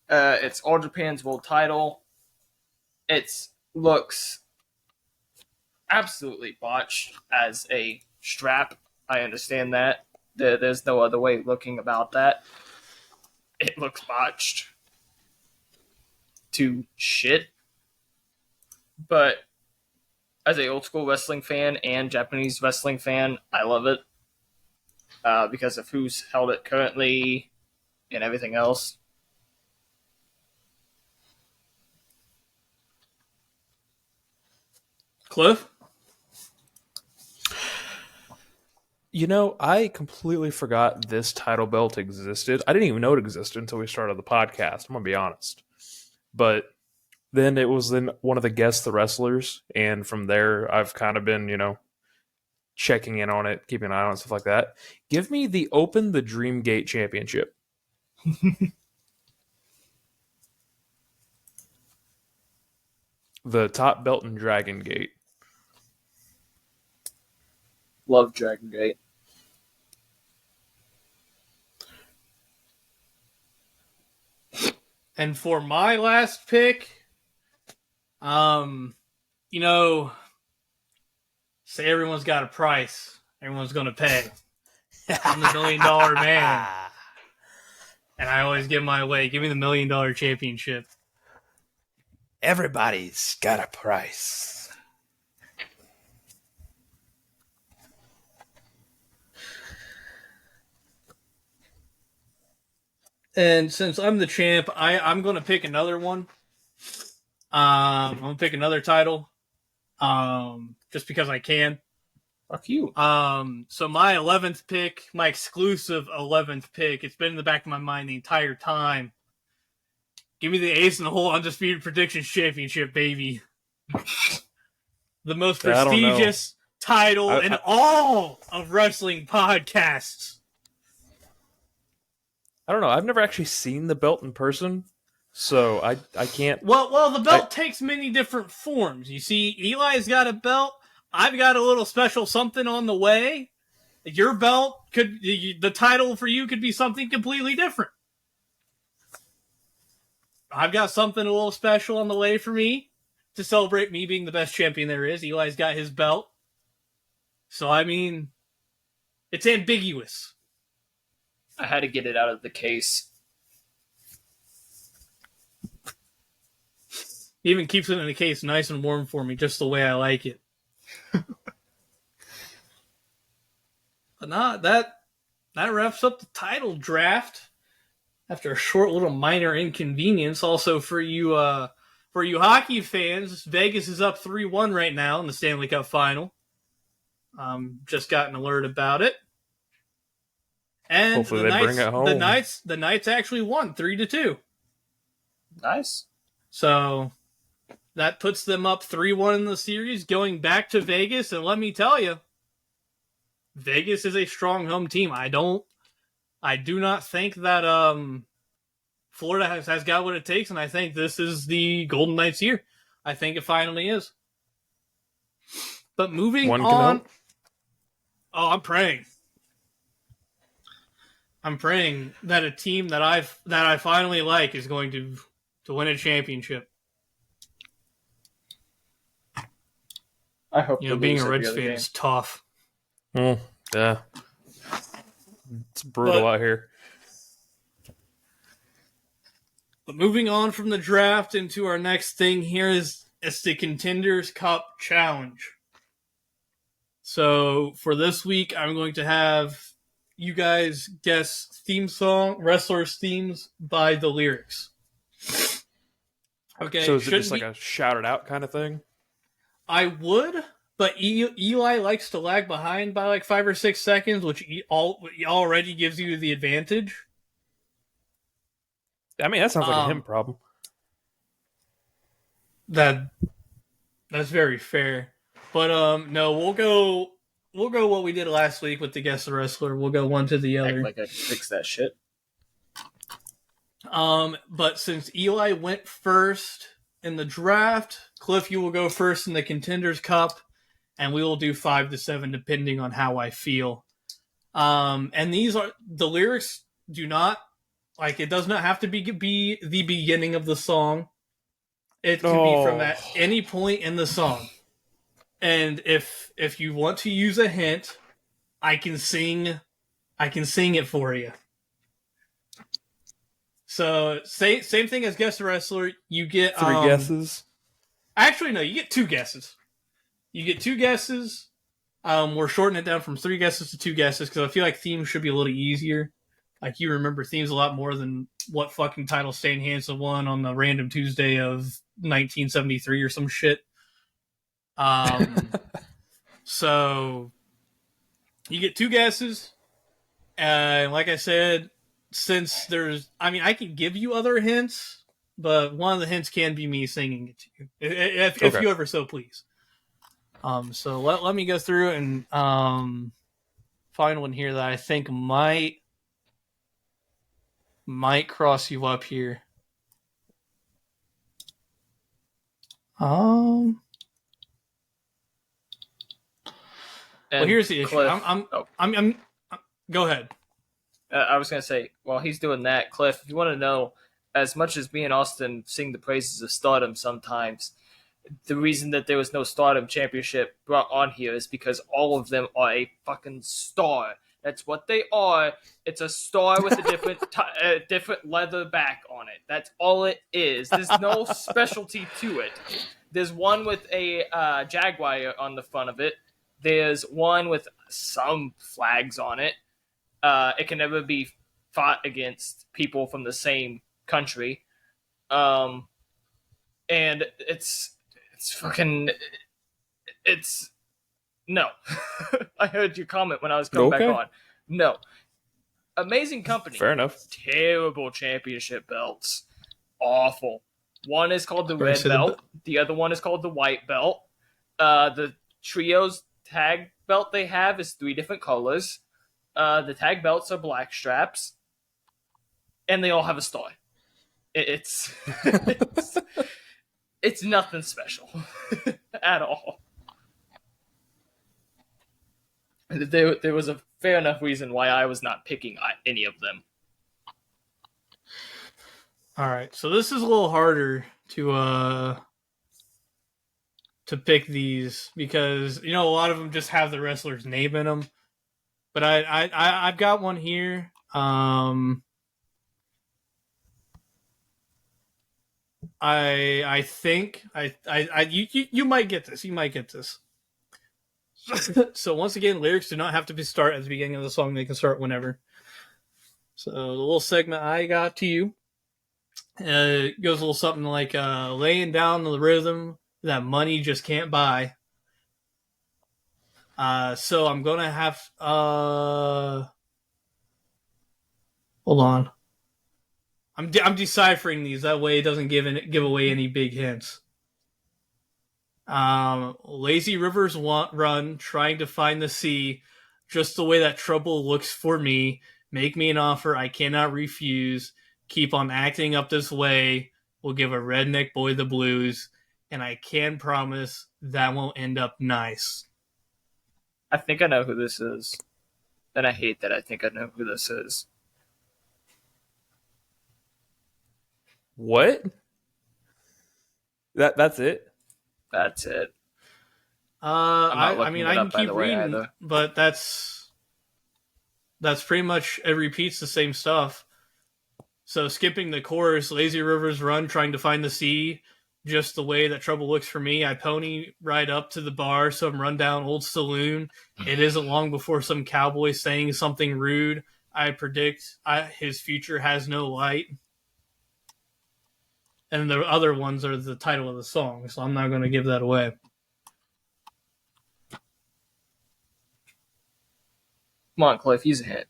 It's All Japan's world title. It looks absolutely botched as a strap. I understand that. There's no other way of looking about that. It looks botched to shit. But as a old school wrestling fan and Japanese wrestling fan, I love it. Because of who's held it currently and everything else. Cliff? You know, I completely forgot this title belt existed. I didn't even know it existed until we started the podcast. I'm going to be honest. But then it was then one of the Guess the Wrestlers. And from there, I've kind of been, checking in on it, keeping an eye on it, stuff like that. Give me the Open the Dream Gate Championship. The top belt in Dragon Gate. Love Dragon Gate. And for my last pick, say everyone's got a price. Everyone's going to pay. I'm the $1 million man. And I always get my way. Give me the $1 million championship. Everybody's got a price. And since I'm the champ, I'm going to pick another one. I'm going to pick another title. Just because I can. Fuck you. So my 11th pick, my exclusive 11th pick, it's been in the back of my mind the entire time. Give me the Ace in the Hole Undisputed Predictions Championship, baby. The most prestigious title in all of wrestling podcasts. I don't know. I've never actually seen the belt in person, so I can't... Well, the belt takes many different forms. You see, Eli's got a belt. I've got a little special something on the way. Your belt the title for you could be something completely different. I've got something a little special on the way for me to celebrate me being the best champion there is. Eli's got his belt. So, it's ambiguous. I had to get it out of the case. He even keeps it in the case nice and warm for me, just the way I like it. But that wraps up the title draft. After a short little minor inconvenience, also for you hockey fans, Vegas is up 3-1 right now in the Stanley Cup Final. Just got an alert about it. And hopefully they bring it home. The Knights actually won 3-2. Nice. So that puts them up 3-1 in the series, going back to Vegas. And let me tell you, Vegas is a strong home team. I do not think that Florida has got what it takes, and I think this is the Golden Knights' year. I think it finally is. But moving on. Oh, I'm praying. I'm praying that a team that I finally like is going to win a championship. I hope being a Reds fan is tough. Yeah. It's brutal out here. But moving on from the draft into our next thing here is the Contenders Cup Challenge. So for this week, I'm going to have you guys guess theme song, wrestlers' themes by the lyrics. Okay. So is it just like a shout it out kind of thing? I would, but Eli likes to lag behind by like 5 or 6 seconds, which already gives you the advantage. I mean, that sounds like a him problem. That's very fair. But no, we'll go what we did last week with the guess the wrestler. We'll go one to the other. Act like I can fix that shit. But since Eli went first in the draft, Cliff, you will go first in the Contenders Cup, and we will do 5 to 7 depending on how I feel. And these are the lyrics. Do not it does not have to be the beginning of the song. It can be from at any point in the song. And if you want to use a hint, I can sing it for you. So same thing as Guess the Wrestler. You get 3 guesses. Actually, no, you get 2 guesses. You get 2 guesses. We're shortening it down from 3 guesses to 2 guesses because I feel like themes should be a little easier. Like, you remember themes a lot more than what fucking title Stan Hansen won on the random Tuesday of 1973 or some shit. So you get 2 guesses. And like I said, since I can give you other hints, but one of the hints can be me singing it to you, if you ever so please. So let me go through and find one here that I think might cross you up here. Well, here's the issue. Cliff, I'm go ahead. I was gonna say, while he's doing that, Cliff, if you want to know, as much as me and Austin sing the praises of Stardom sometimes, the reason that there was no Stardom Championship brought on here is because all of them are a fucking star. That's what they are. It's a star with a different leather back on it. That's all it is. There's no specialty to it. There's one with a jaguar on the front of it. There's one with some flags on it. It can never be fought against people from the same country. And it's fucking... It's... No. I heard your comment when I was coming back on. No. Amazing company. Fair enough. Terrible championship belts. Awful. One is called the red belt. The other one is called the white belt. The trios tag belt they have is 3 different colors. The tag belts are black straps. And they all have a star. It's it's nothing special at all. There was a fair enough reason why I was not picking any of them. All right, so this is a little harder to pick these because a lot of them just have the wrestler's name in them. But I've got one here. I think you might get this. You might get this. So once again, lyrics do not have to start at the beginning of the song. They can start whenever. So the little segment I got to you goes a little something like laying down the rhythm that money just can't buy. So I'm gonna have hold on. I'm deciphering these. That way it doesn't give away any big hints. Lazy rivers run, trying to find the sea, just the way that trouble looks for me. Make me an offer I cannot refuse. Keep on acting up this way. We'll give a redneck boy the blues, and I can promise that won't end up nice. I think I know who this is. And I hate that I think I know who this is. What? That's it? That's it. I mean, I can keep reading, but that's pretty much, it repeats the same stuff. So skipping the chorus, lazy rivers run, trying to find the sea, just the way that trouble looks for me. I pony right up to the bar, some rundown old saloon. It isn't long before some cowboy saying something rude. I predict his future has no light. And the other ones are the title of the song, so I'm not going to give that away. Come on, Cliff, use a hint.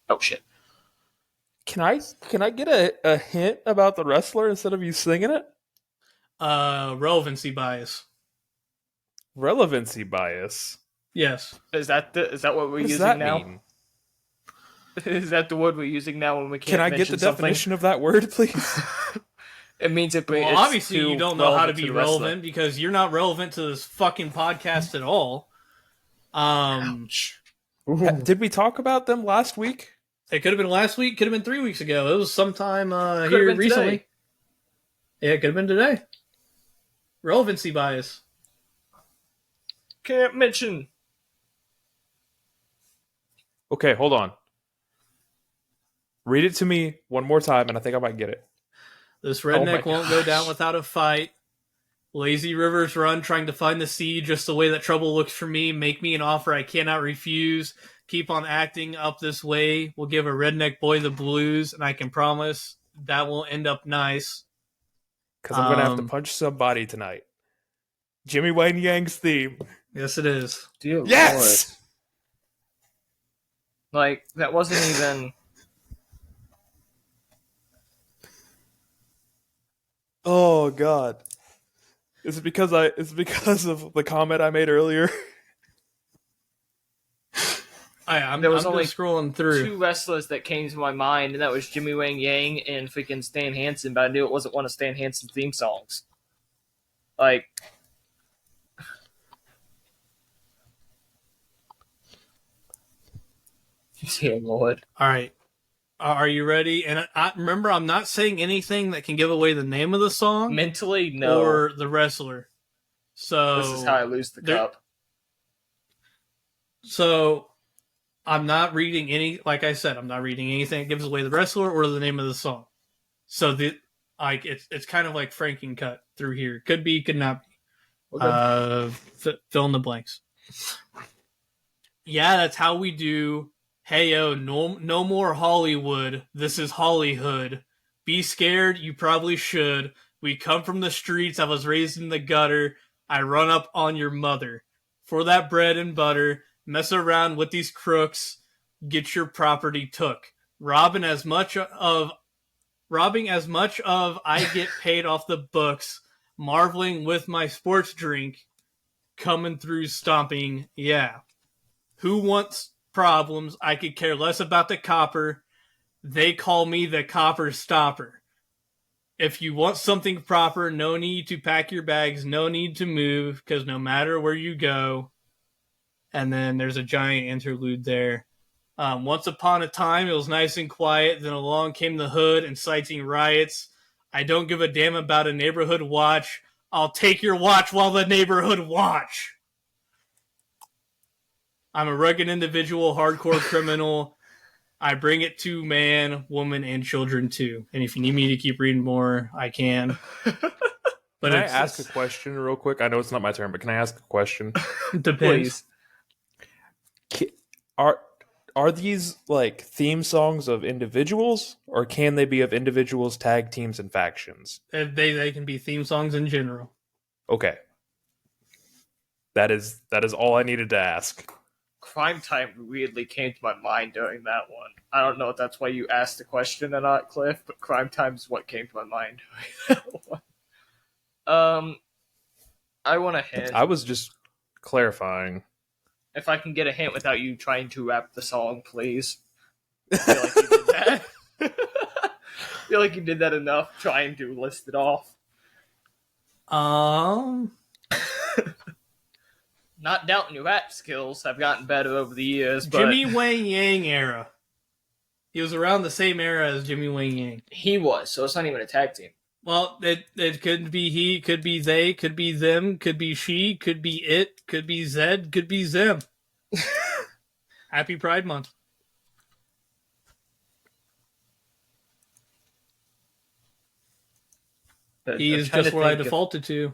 Oh, shit. Can I get a hint about the wrestler instead of you singing it? Relevancy bias. Relevancy bias? Yes. Is that what we're using that now? Mean? Is that the word we're using now when we can't Can I get the definition of that word, please? It means it brings. Well, obviously you don't know how to be relevant because you're not relevant to this fucking podcast at all. Did we talk about them last week? It could have been last week, could have been 3 weeks ago. It was sometime here recently. Today. Yeah, it could have been today. Relevancy bias. Can't mention. Okay, hold on. Read it to me one more time, and I think I might get it. This redneck won't go down without a fight. Lazy rivers run, trying to find the sea, just the way that trouble looks for me. Make me an offer I cannot refuse. Keep on acting up this way. We'll give a redneck boy the blues, and I can promise that won't end up nice. Because I'm going to have to punch somebody tonight. Jimmy Wayne Yang's theme. Yes, it is. Dear yes! Lord. Like, that wasn't even... Oh, God. Is it because of the comment I made earlier? I'm only scrolling through. 2 wrestlers that came to my mind, and that was Jimmy Wang Yang and freaking Stan Hansen, but I knew it wasn't one of Stan Hansen's theme songs. Like... Dear Lord. All right. Are you ready? And remember, I'm not saying anything that can give away the name of the song. Mentally, no. Or the wrestler. So this is how I lose the cup. So I'm not reading like I said, I'm not reading anything that gives away the wrestler or the name of the song. So it's kind of like Franken cut through here. Could be, could not be. Okay. Fill in the blanks. Yeah, that's how we do. Hey, yo, no more Hollywood. This is Hollywood. Be scared, you probably should. We come from the streets. I was raised in the gutter. I run up on your mother. For that bread and butter, mess around with these crooks. Get your property took. Robbing as much of I get paid off the books. Marveling with my sports drink. Coming through stomping, yeah. Who wants problems? I could care less about the copper. They call me the copper stopper. If you want something proper, no need to pack your bags, no need to move, because no matter where you go. And then there's a giant interlude there. Once upon a time, it was nice and quiet. Then along came the hood, inciting riots. I don't give a damn about a neighborhood watch. I'll take your watch while the neighborhood watch. I'm a rugged individual, hardcore criminal. I bring it to man, woman, and children too. And if you need me to keep reading more, I can. But Can I ask a question real quick? I know it's not my turn, but can I ask a question? Depends. Are these like theme songs of individuals, or can they be of individuals, tag teams, and factions? They can be theme songs in general. Okay. That is all I needed to ask. Crime Time weirdly came to my mind during that one. I don't know if that's why you asked the question or not, Cliff, but Crime Time is what came to my mind during that one. I want a hint. I was just clarifying. If I can get a hint without you trying to rap the song, please. I feel like you did that. I feel like you did that enough trying to list it off. Not doubting your rap skills have gotten better over the years, but Jimmy Wang Yang era. He was around the same era as Jimmy Wang Yang. he was, so it's not even a tag team. Well, it could be he, could be they, could be them, could be she, could be it, could be Zed, could be them. Happy Pride Month. He is just what I defaulted to.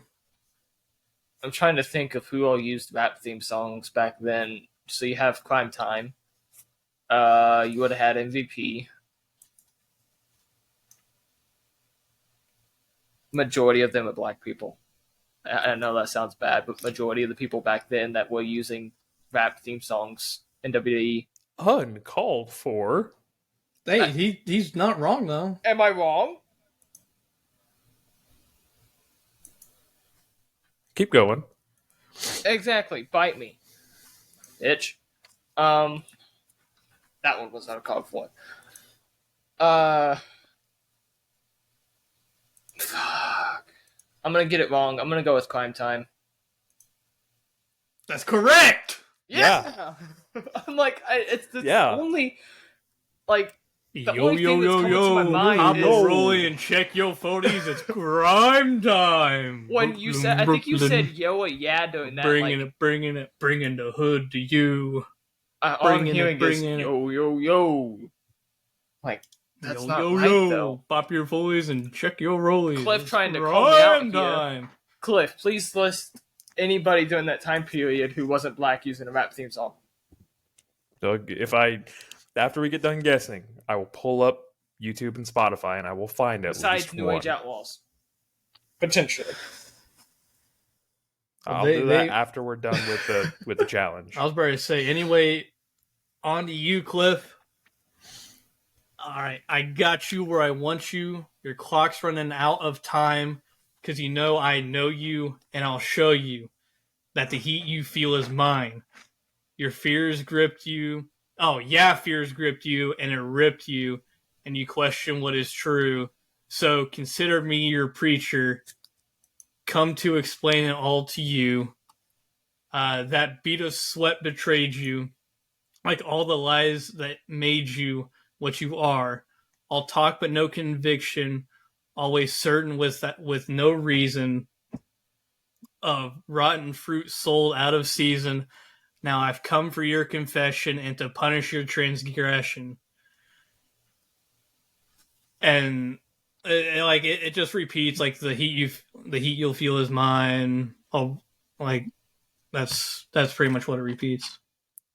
I'm trying to think of who all used rap theme songs back then. So you have Crime Time. You would have had MVP. Majority of them are black people. I know that sounds bad, but majority of the people back then that were using rap theme songs in WWE. Uncalled for. Hey, he's not wrong though. Am I wrong? Keep going. Exactly. Bite me, bitch. That one was not uncalled for. Fuck. I'm gonna get it wrong. I'm gonna go with Crime Time. That's correct. Yeah. I'm like, it's the only, like, the only thing that's coming to my mind I'm is rolling and check your 40s. It's crime time. when you said, I think you said yo or yeah during that. Bringing the hood to you. All I'm hearing is yo yo yo. Like, that's not right though. Pop your Foley's and check your rollies. Cliff trying to call me out here. Cliff, please list anybody during that time period who wasn't black using a rap theme song. So after we get done guessing, I will pull up YouTube and Spotify and I will find it. Besides New Age Outlaws. Potentially. I'll do that after we're done with the challenge. I was about to say, anyway, on to you, Cliff. All right, I got you where I want you. Your clock's running out of time because I know you, and I'll show you that the heat you feel is mine. Your fears gripped you. Oh, yeah, fears gripped you, and it ripped you, and you question what is true. So consider me your preacher. Come to explain it all to you. That bead of sweat betrayed you, like all the lies that made you what you are. All talk but no conviction, always certain with no reason. Of rotten fruit sold out of season. Now I've come for your confession and to punish your transgression. And it just repeats, like, the heat you'll feel is mine. Oh, like that's pretty much what it repeats.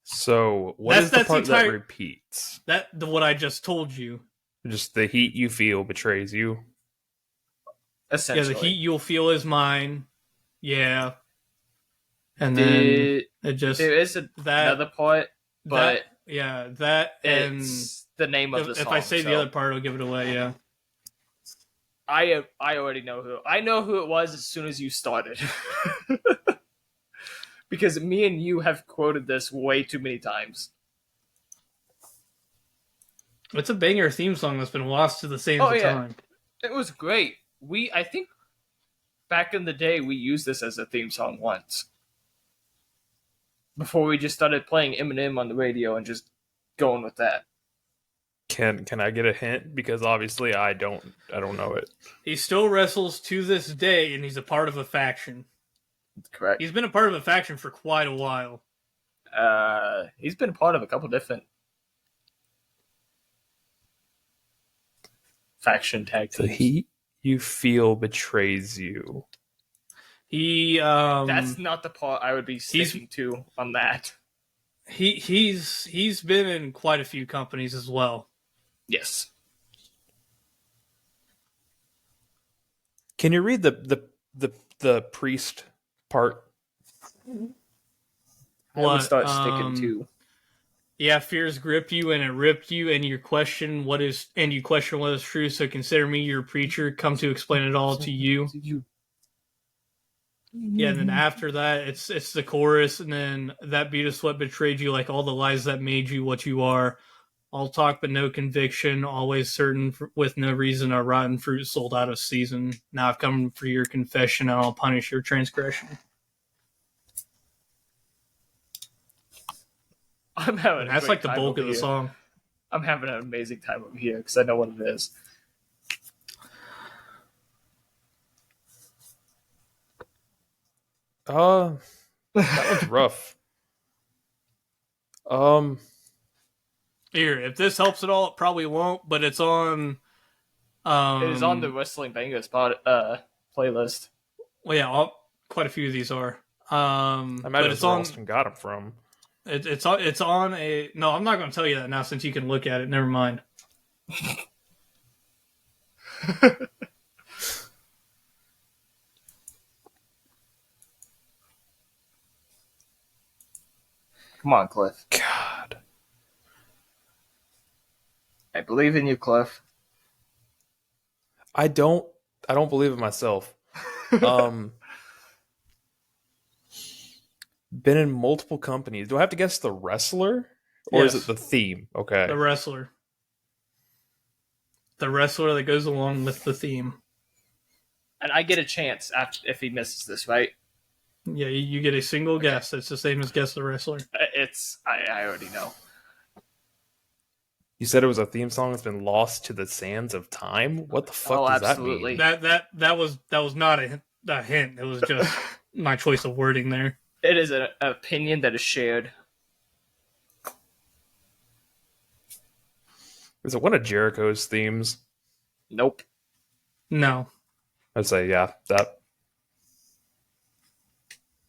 So what is the part that repeats? What I just told you. Just the heat you feel betrays you. Essentially. Yeah, the heat you'll feel is mine. Yeah. And then it just there is another part, but that and it's the name of the song. If I say the other part, I'll give it away. Yeah. I already know who. I know who it was as soon as you started. Because me and you have quoted this way too many times. It's a banger theme song that's been lost to the sands of time. It was great. I think back in the day we used this as a theme song once. Before we just started playing Eminem on the radio and just going with that. Can I get a hint? Because obviously I don't know it. He still wrestles to this day, and he's a part of a faction. That's correct. He's been a part of a faction for quite a while. He's been a part of a couple different faction tag The teams. heat you feel betrays you. That's not the part I would be sticking to on that. He's been in quite a few companies as well. Yes. Can you read the priest part? I would start sticking to. Yeah, fears gripped you and it ripped you, and you question what is true. So consider me your preacher. Come to explain it all to you. Yeah, and then after that, it's the chorus, and then that beat of sweat betrayed you, like all the lies that made you what you are. All talk but no conviction, always certain with no reason. A rotten fruit sold out of season. Now I've come for your confession, and I'll punish your transgression. I'm having. And that's like the bulk of the song. I'm having an amazing time over here because I know what it is. That one's rough. Here, if this helps at all, it probably won't, but it's on. It is on the Wrestling Bangers playlist. Well, yeah, quite a few of these are. I imagine it's where Austin got them from. It's on a. No, I'm not going to tell you that now since you can look at it. Never mind. Come on, Cliff. God. I believe in you, Cliff. I don't believe in myself. Been in multiple companies. Do I have to guess the wrestler? Or Yes. is it the theme? Okay. The wrestler. The wrestler that goes along with the theme. And I get a chance if he misses this, right? Yeah, you get a single guess. It's the same as guess the wrestler. I already know. You said it was a theme song that's been lost to the sands of time? What the fuck does absolutely. that mean? That was not a hint. It was just my choice of wording there. It is an opinion that is shared. Is it one of Jericho's themes? Nope. No. I'd say, yeah, that.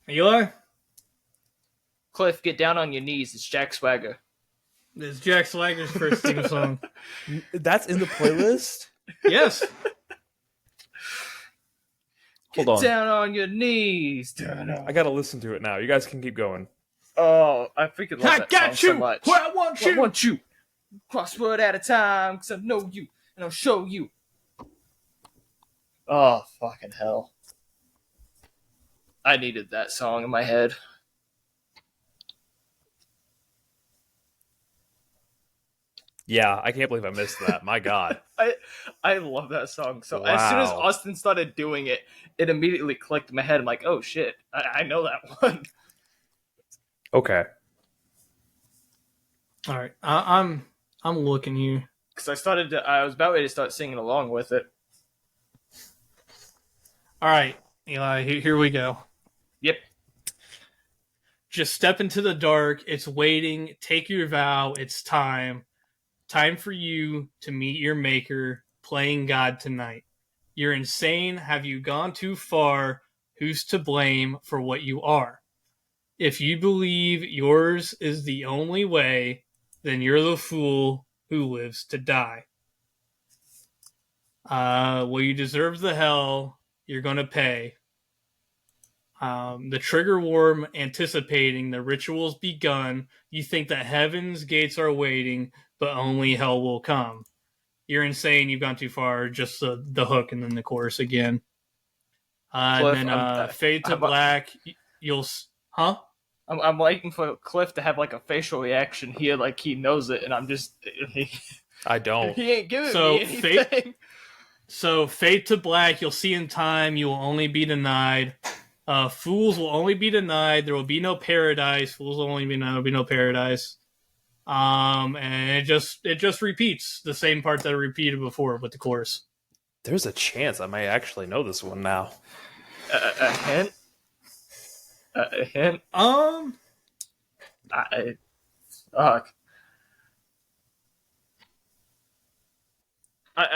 Eli? Cliff, get down on your knees. It's Jack Swagger. It's Jack Swagger's first theme song. That's in the playlist? Yes. Hold on. Get down on your knees. I gotta listen to it now. You guys can keep going. Oh, I freaking love that got song you so much. where I want you. I want you. Crossword at a time, because I know you, and I'll show you. Oh, fucking hell. I needed that song in my head. Yeah, I can't believe I missed that. My God. I love that song. So Wow. as soon as Austin started doing it, it immediately clicked in my head. I'm like, oh shit, I know that one. Okay. All right. I'm looking here. Because I was about ready to start singing along with it. All right, Eli, here we go. Yep. Just step into the dark. It's waiting. Take your vow. It's time. Time for you to meet your maker, playing God tonight. You're insane. Have you gone too far? Who's to blame for what you are? If you believe yours is the only way, then you're the fool who lives to die. Well, you deserve the hell you're going to pay. The trigger worm anticipating the ritual's begun. You think that heaven's gates are waiting, but only hell will come. You're insane. You've gone too far. Just the hook and then the chorus again. Cliff, and then fade to black. You'll... Huh? I'm waiting for Cliff to have like a facial reaction here, like he knows it, and I'm just... I don't. He ain't giving me anything. Fade to black. You'll see in time. You will only be denied. Fools will only be denied. There will be no paradise. Fools will only be denied. There will be no paradise. And it just repeats the same part that I repeated before with the chorus. There's a chance I may actually know this one now. A hint? A hint? All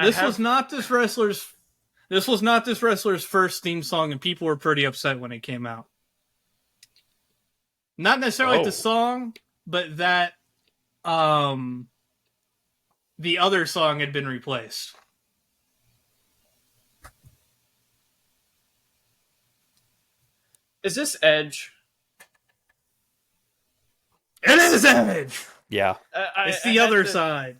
This was not this wrestler's. This was not this wrestler's first theme song, and people were pretty upset when it came out. Not necessarily the song, but that the other song had been replaced. Is this Edge? It is Edge! Yeah. It's the other side.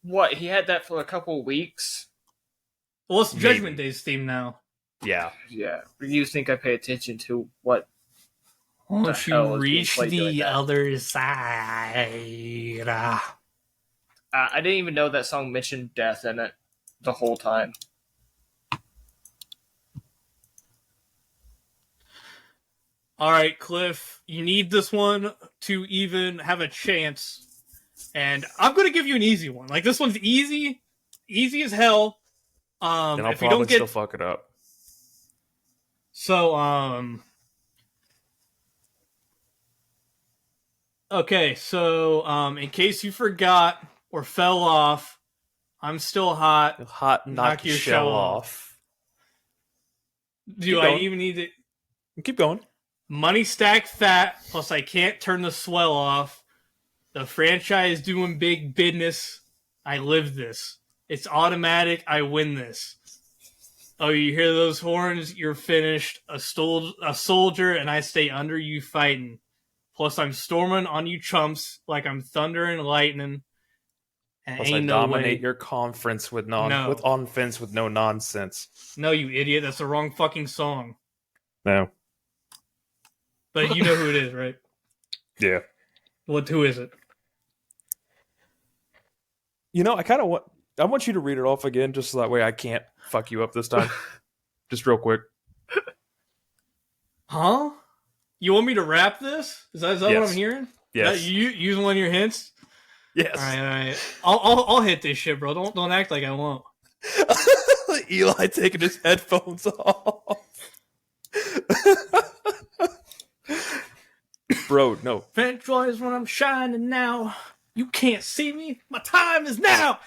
What? He had that for a couple weeks? Well, it's Judgment Day's theme now. Yeah. Yeah. You think I pay attention to what? Once you reach the other side. I didn't even know that song mentioned death in it the whole time. All right, Cliff, you need this one to even have a chance. And I'm going to give you an easy one. Like, this one's easy as hell. And I'll if probably you don't get... still fuck it up. So, okay, so, in case you forgot or fell off, I'm still hot. Hot, knock your shell off. Do I even need to... Keep going. Money stacked fat, plus I can't turn the swell off. The franchise doing big business. I live this. It's automatic. I win this. Oh, you hear those horns? You're finished. A soldier, and I stay under you fighting. Plus, I'm storming on you chumps like I'm thunder and lightning. And Plus, I dominate your conference with offense with no nonsense. No, you idiot. That's the wrong fucking song. No. But you know who it is, right? Yeah. Who is it? You know, I want you to read it off again, just so that way I can't fuck you up this time. Just real quick. Huh? You want me to rap this? Is that what I'm hearing? Yes. You using one of your hints? Yes. All right. I'll hit this shit, bro. Don't act like I won't. Eli taking his headphones off. Bro, no. Fat joys when I'm shining now. You can't see me. My time is now.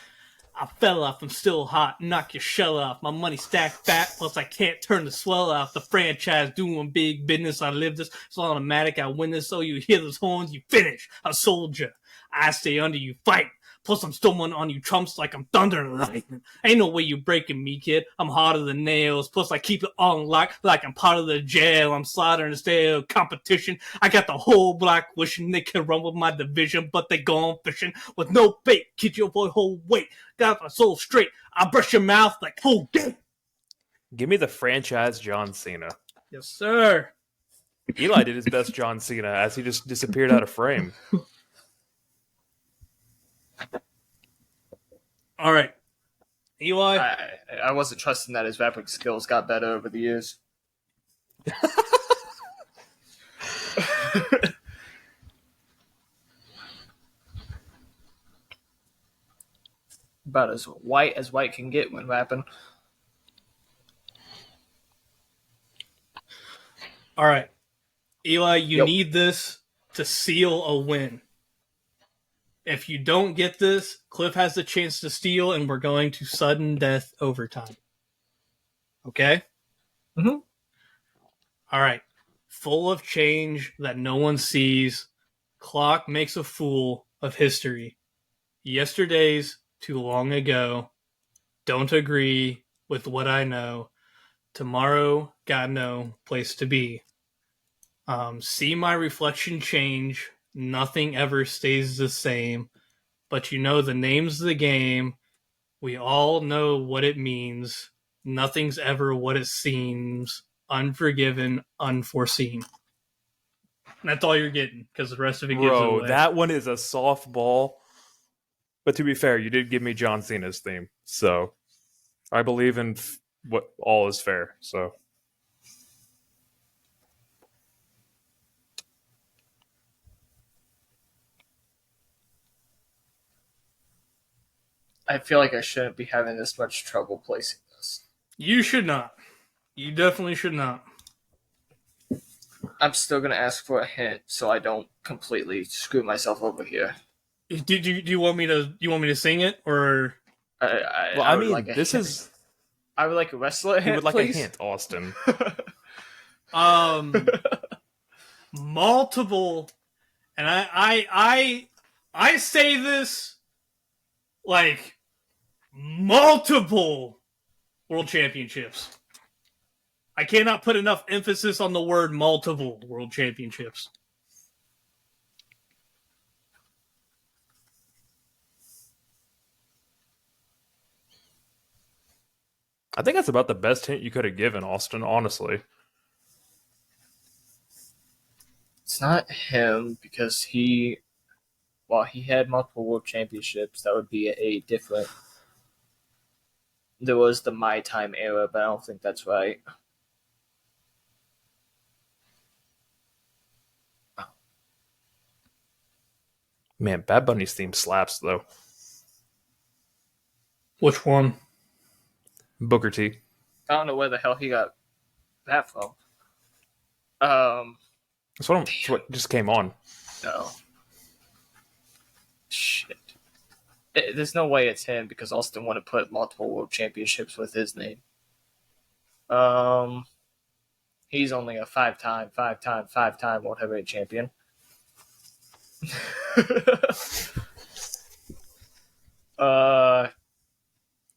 I fell off. I'm still hot. Knock your shell off. My money stacked fat. Plus I can't turn the swell off. The franchise doing big business. I live this. It's automatic. I win this. So you hear those horns. You finish. A soldier. I stay under you. Fight. Plus I'm storming on you chumps like I'm thunder and lightning. Ain't no way you breaking me, kid. I'm harder than nails. Plus I keep it on lock like I'm part of the jail. I'm slaughtering the stale competition. I got the whole block wishing they could run with my division, but they gone fishing with no bait. Kid your boy whole weight. Got my soul straight. I brush your mouth like whole day. Give me the franchise John Cena. Yes, sir. Eli did his best John Cena as he just disappeared out of frame. All right, Eli. I wasn't trusting that his rapping skills got better over the years. About as white can get when rapping. All right, Eli. You need this to seal a win. If you don't get this, Cliff has the chance to steal, and we're going to sudden death overtime. Okay? Mm-hmm. All right. Full of change that no one sees. Clock makes a fool of history. Yesterday's too long ago. Don't agree with what I know. Tomorrow got no place to be. See my reflection change. Nothing ever stays the same, but you know the name's the game. We all know what it means. Nothing's ever what it seems. Unforgiven, unforeseen. And that's all you're getting, because the rest of it gives it away. Bro, that one is a softball. But to be fair, you did give me John Cena's theme, so I believe in what all is fair. So. I feel like I shouldn't be having this much trouble placing this. You should not. You definitely should not. I'm still going to ask for a hint so I don't completely screw myself over here. Do you want me to sing it or? I would like this is I would like a wrestler you hint, would like please. a hint, Austin. Multiple, and I say this like multiple world championships. I cannot put enough emphasis on the word multiple world championships. I think that's about the best hint you could have given, Austin, honestly. It's not him because he had multiple world championships. That would be a different. There was the My Time era, but I don't think that's right. Man, Bad Bunny's theme slaps, though. Which one? Booker T. I don't know where the hell he got that from. That's what just came on. No. Shit. There's no way it's him because Austin want to put multiple world championships with his name. He's only a five-time world heavyweight champion.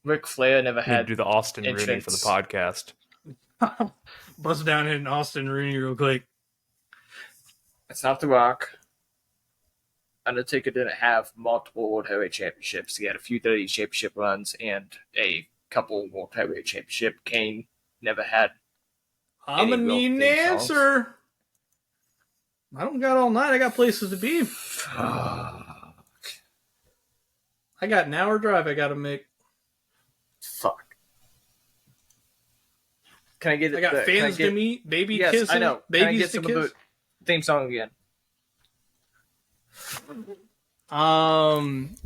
Ric Flair never You had do the Austin Rooney entrance. for the podcast. Bust down in Austin Rooney real quick. It's not The Rock. Undertaker didn't have multiple World Heavyweight Championships. He had a few WWE Championship runs and a couple World Heavyweight Championship. Kane never had. I'm gonna need an answer. I don't got all night. I got places to be. I got an hour drive I gotta make. Fuck. Can I get? I got fans to meet, baby kissing. I know. Babies Can I get to some kiss. of the theme song again?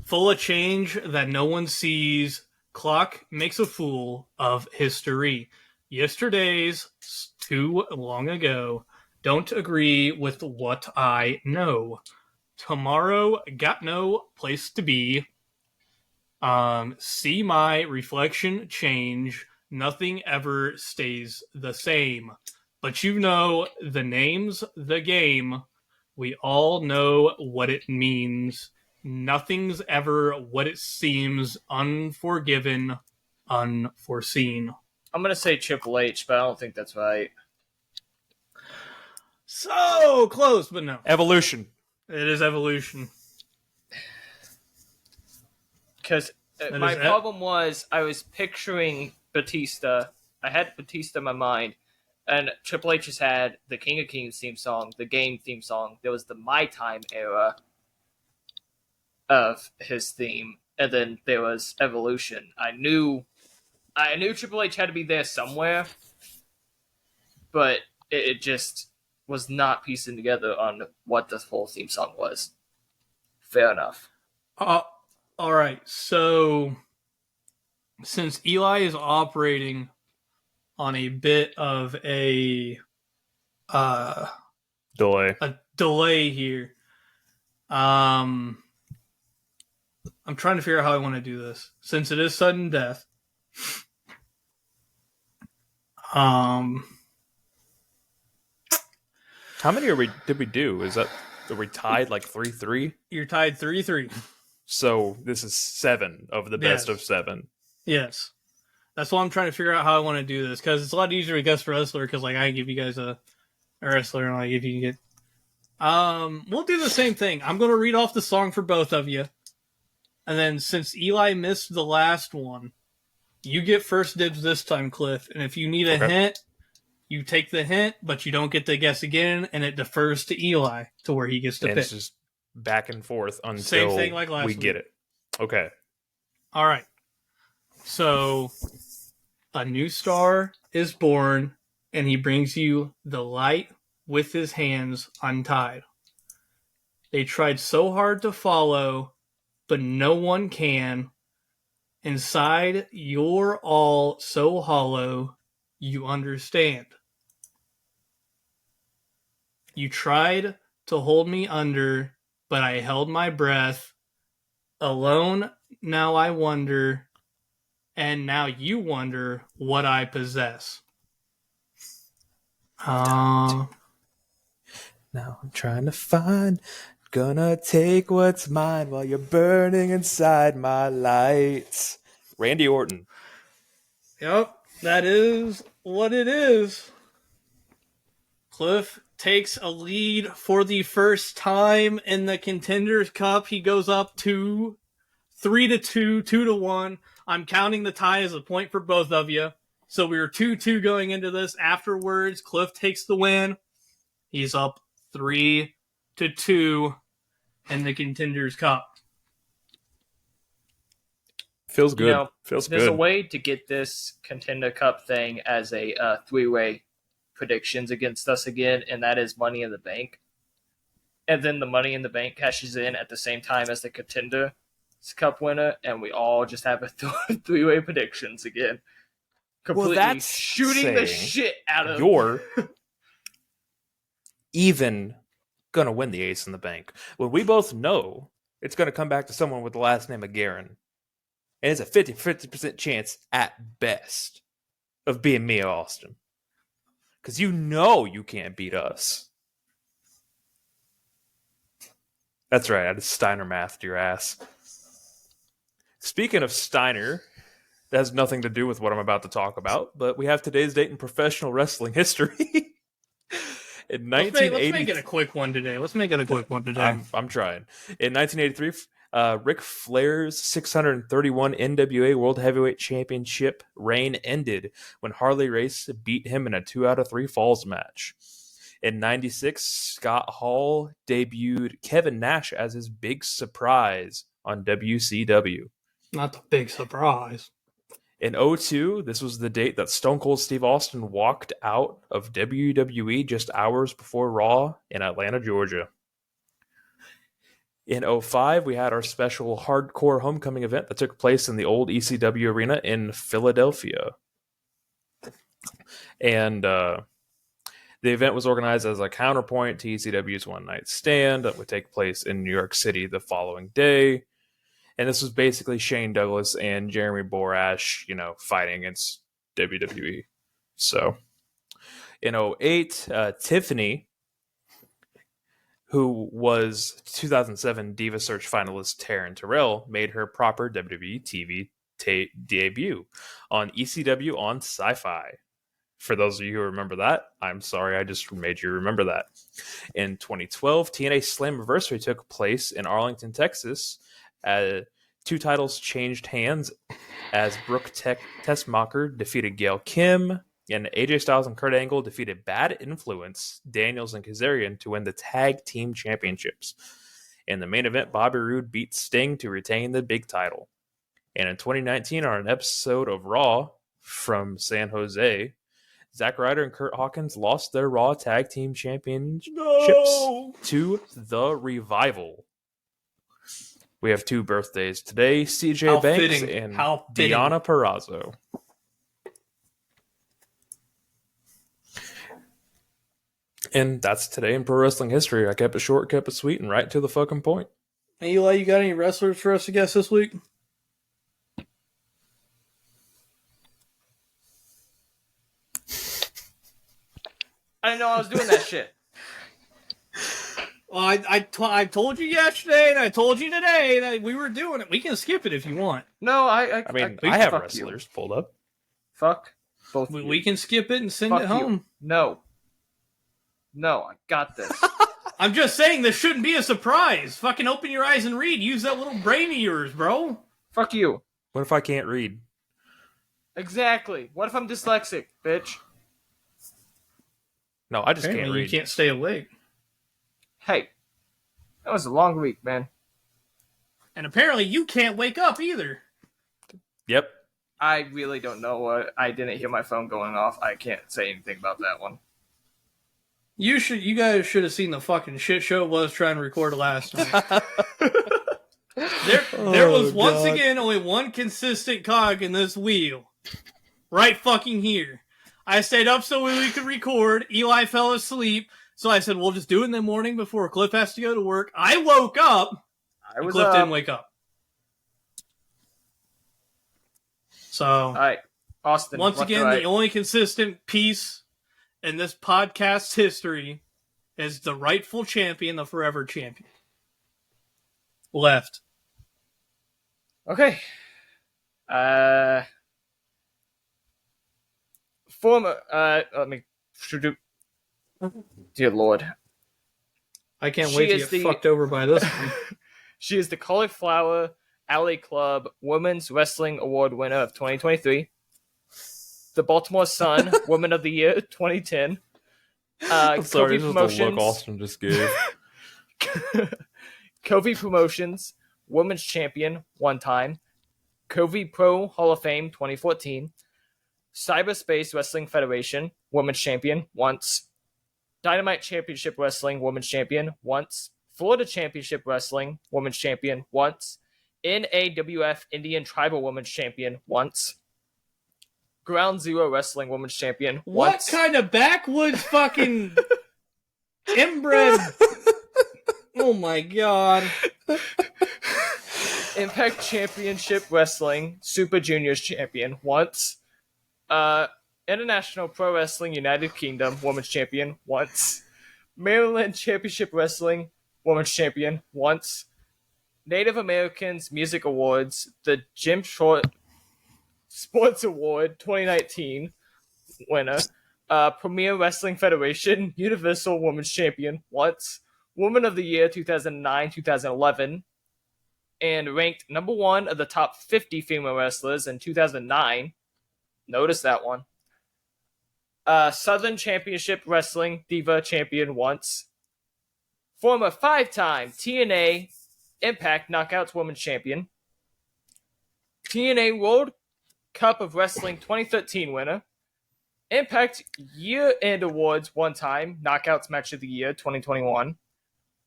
Full of change that no one sees. Clock makes a fool of history. Yesterday's too long ago. Don't agree with what I know. Tomorrow got no place to be. See my reflection change. Nothing ever stays the same. But you know the name's the game. We all know what it means. Nothing's ever what it seems. Unforgiven, unforeseen. I'm gonna say Triple H, but I don't think that's right. So close, but no. Evolution. It is Evolution. Because my problem was I was picturing Batista. I had Batista in my mind, and Triple H has had the King of Kings theme song, the Game theme song. There was the My Time era of his theme, and then there was Evolution. I knew Triple H had to be there somewhere, but it just was not piecing together on what the full theme song was. Fair enough. All right. So, since Eli is operating on a bit of a Delay. here, I'm trying to figure out how I want to do this. Since it is sudden death, How many did we do? Are we tied like 3-3? you're tied 3-3. So this is 7 of the best Yes. of 7. Yes. That's why I'm trying to figure out how I want to do this, because it's a lot easier to guess wrestler, because like I give you guys a wrestler, and like if you get we'll do the same thing. I'm gonna read off the song for both of you. And then since Eli missed the last one, you get first dibs this time, Cliff. And if you need a hint, you take the hint, but you don't get to guess again, and it defers to Eli to where he gets to pick. It's just back and forth until Same thing like last we week. get it. Okay. All right. So, a new star is born, and he brings you the light with his hands untied. They tried so hard to follow, but no one can. Inside, you're all so hollow, you understand. You tried to hold me under, but I held my breath. Alone, now I wonder, and now you wonder what I possess. Now I'm trying to find, gonna take what's mine while you're burning inside my lights. Randy Orton. Yep, that is what it is. Cliff takes a lead for the first time in the Contenders Cup. He goes up to 3-2, 2-1. I'm counting the tie as a point for both of you. So we were 2-2 going into this. Afterwards, Cliff takes the win. He's up 3-2 in the Contenders Cup. Feels good. You know, Feels there's good. a way to get this Contender Cup thing as a three-way predictions against us again, and that is Money in the Bank. And then the Money in the Bank cashes in at the same time as the Contender Cup winner, and we all just have a three-way predictions again. Completely that's shooting the saying shit out of You're even gonna win the Ace in the Bank. Well, we both know it's gonna come back to someone with the last name of Guerin. And it's a 50% chance at best of being me or Austin. Because you know you can't beat us. That's right, I just Steiner mathed your ass. Speaking of Steiner, that has nothing to do with what I'm about to talk about, but we have today's date in professional wrestling history. In 1980, Let's make it a quick one today. I'm trying. In 1983, Ric Flair's 631 NWA World Heavyweight Championship reign ended when Harley Race beat him in a 2 out of 3 falls match. In 96, Scott Hall debuted Kevin Nash as his big surprise on WCW. Not the big surprise. In 2002, this was the date that Stone Cold Steve Austin walked out of WWE just hours before Raw in Atlanta, Georgia. In 2005, we had our special hardcore homecoming event that took place in the old ECW arena in Philadelphia. And the event was organized as a counterpoint to ECW's One Night Stand that would take place in New York City the following day. And this was basically Shane Douglas and Jeremy Borash, fighting against WWE. So, in 2008, Tiffany, who was 2007 Diva Search finalist Taryn Terrell, made her proper WWE TV debut on ECW on Sci-Fi. For those of you who remember that, I'm sorry, I just made you remember that. In 2012, TNA Slammiversary took place in Arlington, Texas. 2 titles changed hands as Brooke Tessmacher defeated Gail Kim, and AJ Styles and Kurt Angle defeated Bad Influence, Daniels, and Kazarian to win the Tag Team Championships. In the main event, Bobby Roode beat Sting to retain the big title. And in 2019, on an episode of Raw from San Jose, Zack Ryder and Kurt Hawkins lost their Raw Tag Team Championships to The Revival. We have 2 birthdays today, CJ Banks and Deonna Purrazzo. And that's today in pro wrestling history. I kept it short, kept it sweet, and right to the fucking point. Hey, Eli, you got any wrestlers for us to guess this week? I didn't know I was doing that shit. Well, I told you yesterday, and I told you today that we were doing it. We can skip it if you want. No, I have fuck wrestlers you. pulled up. Fuck both. We can skip it and send Fuck it home. You. No, I got this. I'm just saying this shouldn't be a surprise. Fucking open your eyes and read. Use that little brain of yours, bro. Fuck you. What if I can't read? Exactly. What if I'm dyslexic, bitch? No, I just can't read. You can't stay awake. Hey, that was a long week, man. And apparently you can't wake up either. Yep. I really don't know what. I didn't hear my phone going off. I can't say anything about that one. You guys should have seen the fucking shit show it was trying to record last night. There was once again only one consistent cog in this wheel. Right fucking here. I stayed up so we could record. Eli fell asleep. So I said, we'll just do it in the morning before Cliff has to go to work. I woke up. I was Cliff up. didn't wake up. So, All right, Austin. once left to again, right. the only consistent piece in this podcast's history is the rightful champion, the forever champion. Left. Okay. Former. Let me. Dear Lord. I can't She wait to is get the- fucked over by this one. She is the Cauliflower Alley Club Women's Wrestling Award winner of 2023. The Baltimore Sun Woman of the Year 2010. I'm sorry, Kofi this is the look Promotions. Austin just gave. Kofi Promotions Women's Champion one time. Kofi Pro Hall of Fame 2014. Cyberspace Wrestling Federation Women's Champion once. Dynamite Championship Wrestling Women's Champion once. Florida Championship Wrestling Women's Champion once. NAWF Indian Tribal Women's Champion once. Ground Zero Wrestling Women's Champion What once. kind of backwoods fucking inbred? Oh my god. Impact Championship Wrestling Super Juniors Champion once. International Pro Wrestling United Kingdom Women's Champion once. Maryland Championship Wrestling Women's Champion once. Native Americans Music Awards, the Jim Short Sports Award 2019 winner. Premier Wrestling Federation Universal Women's Champion once. Woman of the Year 2009-2011. And ranked number 1 of the top 50 female wrestlers in 2009. Notice that one. Southern Championship Wrestling Diva Champion once. Former 5-time TNA Impact Knockouts Women's Champion. TNA World Cup of Wrestling 2013 winner. Impact Year-End Awards one time. Knockouts Match of the Year 2021.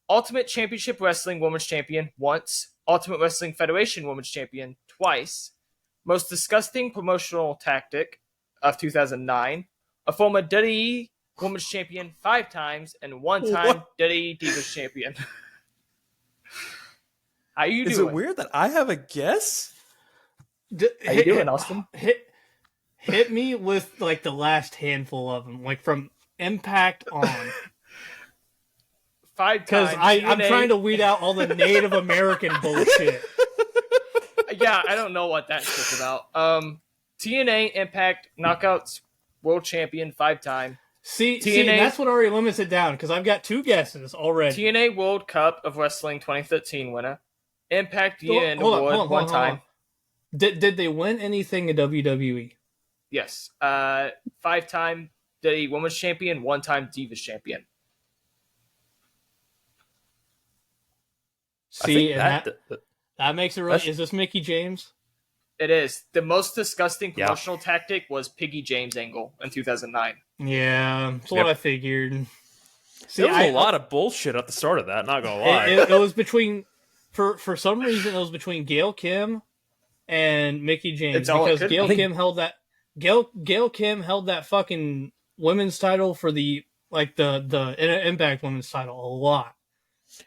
Ultimate Championship Wrestling Women's Champion once. Ultimate Wrestling Federation Women's Champion twice. Most Disgusting Promotional Tactic of 2009. A former WWE Women's Champion 5 times and 1 time What? WWE Divas Champion. How you doing? Is it weird that I have a guess? How you doing, Austin? Hit me with like the last handful of them, like from Impact on, 5 because times. I'm TNA trying to weed out all the Native American bullshit. Yeah, I don't know what that shit's about. TNA Impact Knockouts World Champion 5-time. See, TNA that's what already limits it down because I've got 2 guesses already. TNA World Cup of Wrestling 2013 winner. Impact Hold Year-End on, Award hold on, one hold on. time. Did they win anything in WWE? Yes. 5-time WWE Women's Champion, 1-time Divas Champion. See, and that, that makes it really. Is this Mickey James? It is. The most disgusting Yeah. promotional tactic was Piggy James angle in 2009. Yeah, that's Yep. what I figured. See, there was a lot of bullshit at the start of that. Not gonna lie. It was between, for some reason, it was between Gail Kim and Mickey James It's all it because could Gail be. Kim held that Gail Kim held that fucking women's title for the Impact Women's title a lot,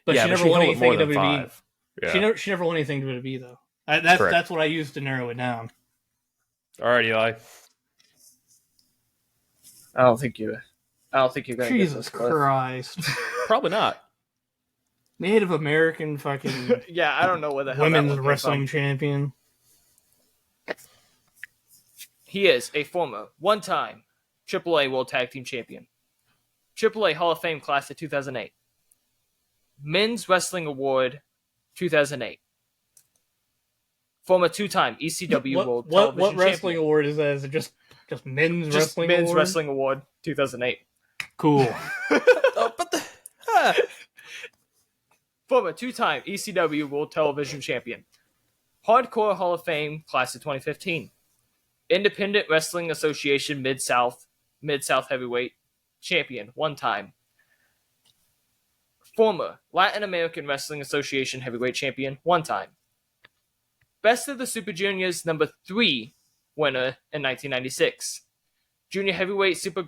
but yeah, she but never won held it anything more in than WWE. 5. Yeah. She never won anything to WWE though. Correct. That's what I used to narrow it down. All right, Eli. I don't think you're gonna get Jesus this, Cliff. Christ, Probably not. Native American fucking Yeah, I don't know where the hell that women's one came wrestling from. champion. He is a former 1-time AAA World Tag Team Champion. AAA Hall of Fame class of 2008. Men's Wrestling Award 2008. Former 2-time ECW World Television What wrestling Champion. award is that? Is it just men's Just wrestling Men's award? Wrestling Award 2008. Cool. Oh, but the Former 2-time ECW World Television Champion. Hardcore Hall of Fame class of 2015. Independent Wrestling Association Mid-South Heavyweight Champion 1 time. Former Latin American Wrestling Association Heavyweight Champion 1 time. Best of the Super Juniors number 3 winner in 1996. Junior Heavyweight Super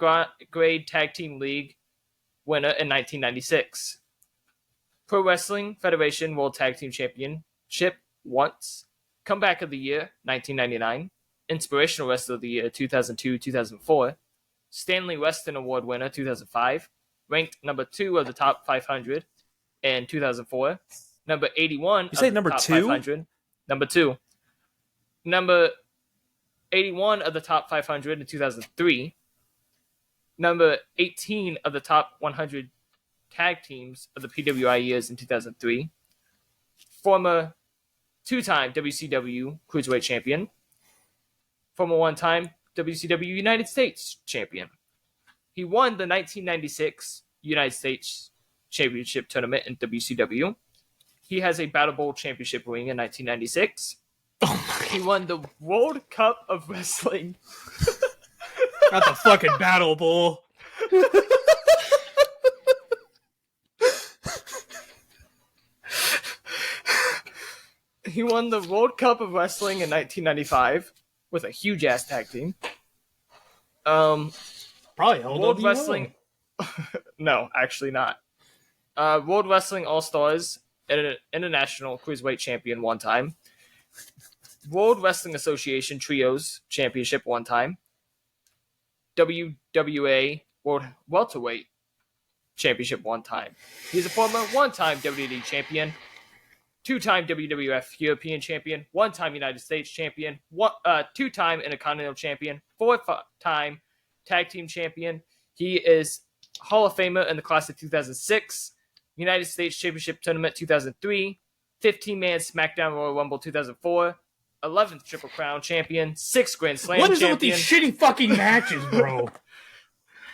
Grade Tag Team League winner in 1996. Pro Wrestling Federation World Tag Team Championship once. Comeback of the Year 1999. Inspirational Wrestler of the Year 2002-2004, Stanley Weston Award winner 2005, ranked number 2 of the top 500 in 2004, number 81 You say of the number top 2? 500, number 2, number 81 of the top 500 in 2003, number 18 of the top 100 tag teams of the PWI years in 2003, former 2-time WCW Cruiserweight Champion, former 1-time WCW United States Champion. He won the 1996 United States Championship Tournament in WCW. He has a Battle Bowl Championship ring in 1996. He won the World Cup of Wrestling. Not the fucking Battle Bowl. He won the World Cup of Wrestling in 1995 with a huge ass tag team. Probably World Wrestling. No, actually not. World Wrestling All Stars International Cruiserweight Champion 1 time. World Wrestling Association Trios Championship 1 time. WWA World Welterweight Championship 1 time. He's a former 1-time WWE Champion, 2-time WWF European Champion, 1-time United States Champion, 2-time Intercontinental Champion, 4-time Tag Team Champion. He is Hall of Famer in the class of 2006, United States Championship Tournament 2003, 15-man SmackDown Royal Rumble 2004, 11th Triple Crown Champion, 6th Grand Slam What is Champion. it with these shitty fucking matches, bro?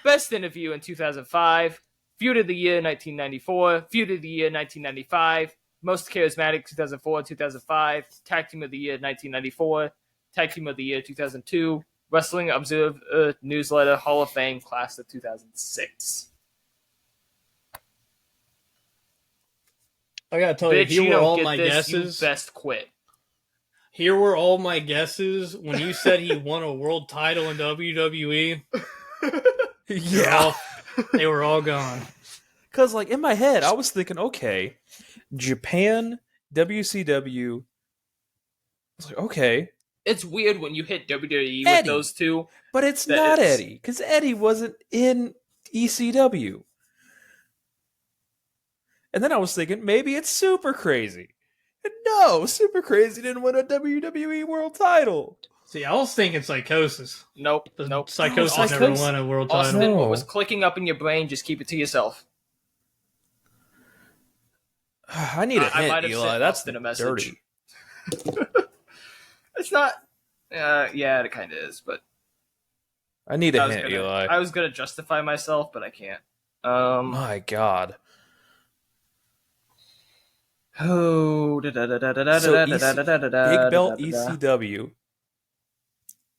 Best Interview in 2005, Feud of the Year 1994, Feud of the Year 1995, Most Charismatic 2004 and 2005, Tag Team of the Year 1994, Tag Team of the Year 2002, Wrestling Observer Newsletter Hall of Fame Class of 2006. I gotta tell Bitch, you, you here were don't all get my this, guesses. you best quit. Here were all my guesses when you said he won a world title in WWE. Yeah. They were all gone. Because, like, in my head, I was thinking, okay, Japan, WCW. I was like, okay. It's weird when you hit WWE with Eddie. those two. But it's not Eddie, because Eddie wasn't in ECW. And then I was thinking, maybe it's Super Crazy. And no, Super Crazy didn't win a WWE World Title. See, I was thinking Psychosis. Nope. Psychosis No, never Psychosis- won a world title. Austin, No. what was clicking up in your brain, just keep it to yourself. I need a I might hint, have Eli. sent That's Austin a message. dirty. It's not... yeah, it kind of is, but... I need a hint, Eli. I was gonna justify myself, but I can't. My God. Oh, Big Belt ECW.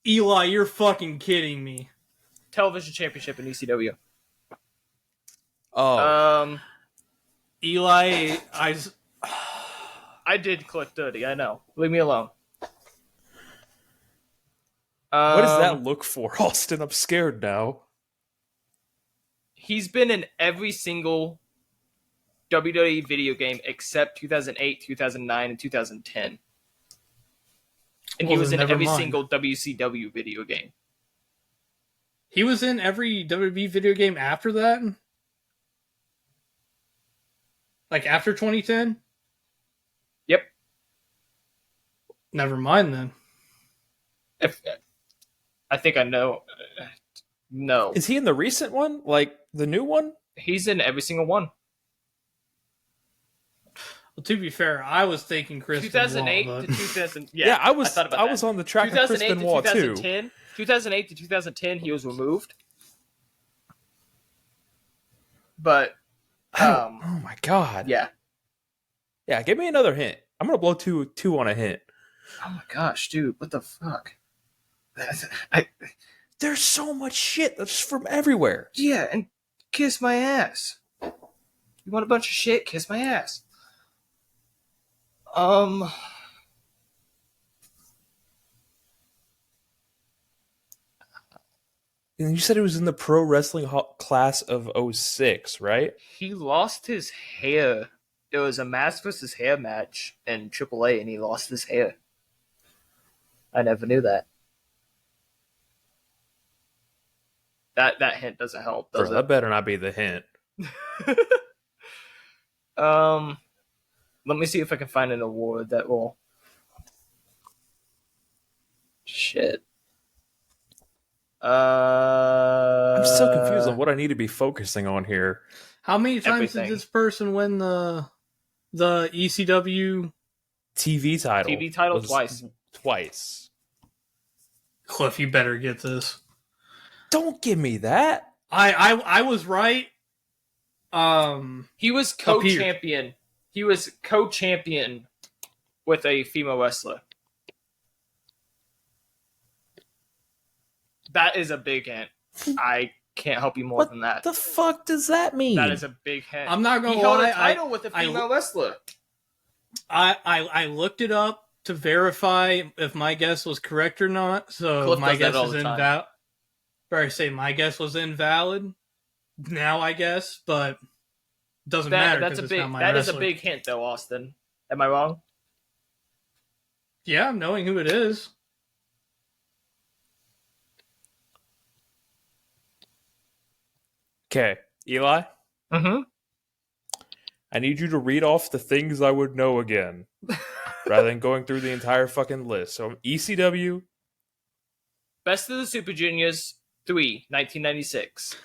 Eli, you're fucking kidding me. Television Championship in ECW. Oh. Eli, I did click dirty. I know. Leave me alone. What does that look for, Austin? I'm scared now. He's been in every single WWE video game except 2008, 2009, and 2010. And he Well, was in never every mind. single WCW video game. He was in every WWE video game after that? Like after 2010? Yep. Never mind then. I think I know. No. Is he in the recent one? Like, the new one? He's in every single one. Well, to be fair, I was thinking Chris 2008 Benoit, to but 2000. Yeah, I was thought about I that. was on the track of Chris 2008 to Benoit, too. 2010. 2008 to 2010, he was removed. But, Oh my God. yeah. Yeah, give me another hint. I'm going to blow two on a hint. Oh my gosh, dude, what the fuck? There's so much shit that's from everywhere. Yeah, and kiss my ass. You want a bunch of shit? Kiss my ass. And you said it was in the pro wrestling class of 06, right? He lost his hair. It was a mask versus hair match in AAA, and he lost his hair. I never knew that. That hint doesn't help, does Bro, that better not be the hint. it? Let me see if I can find an award that will. Shit. I'm so confused on what I need to be focusing on here. How many times Everything. did this person win the ECW? TV title. TV title was twice. Twice. Cliff, you better get this. Don't give me that. I was right. He was co-champion. He was co-champion with a female wrestler. That is a big hint. I can't help you more What than that. the fuck does that mean? That is a big hint. I'm not gonna He held lie. a title with a female wrestler. I looked it up to verify if my guess was correct or not. So Cliff my does that guess all is the time. invalid. Better say my guess was invalid. Now I guess, but doesn't matter. That's a 'cause it's big. not my That is a wrestler. big hint, though, Austin. Am I wrong? Yeah, knowing who it is. Okay, Eli, Mm-hmm. I need you to read off the things I would know again, rather than going through the entire fucking list. So ECW, Best of the Super Juniors 3, 1996.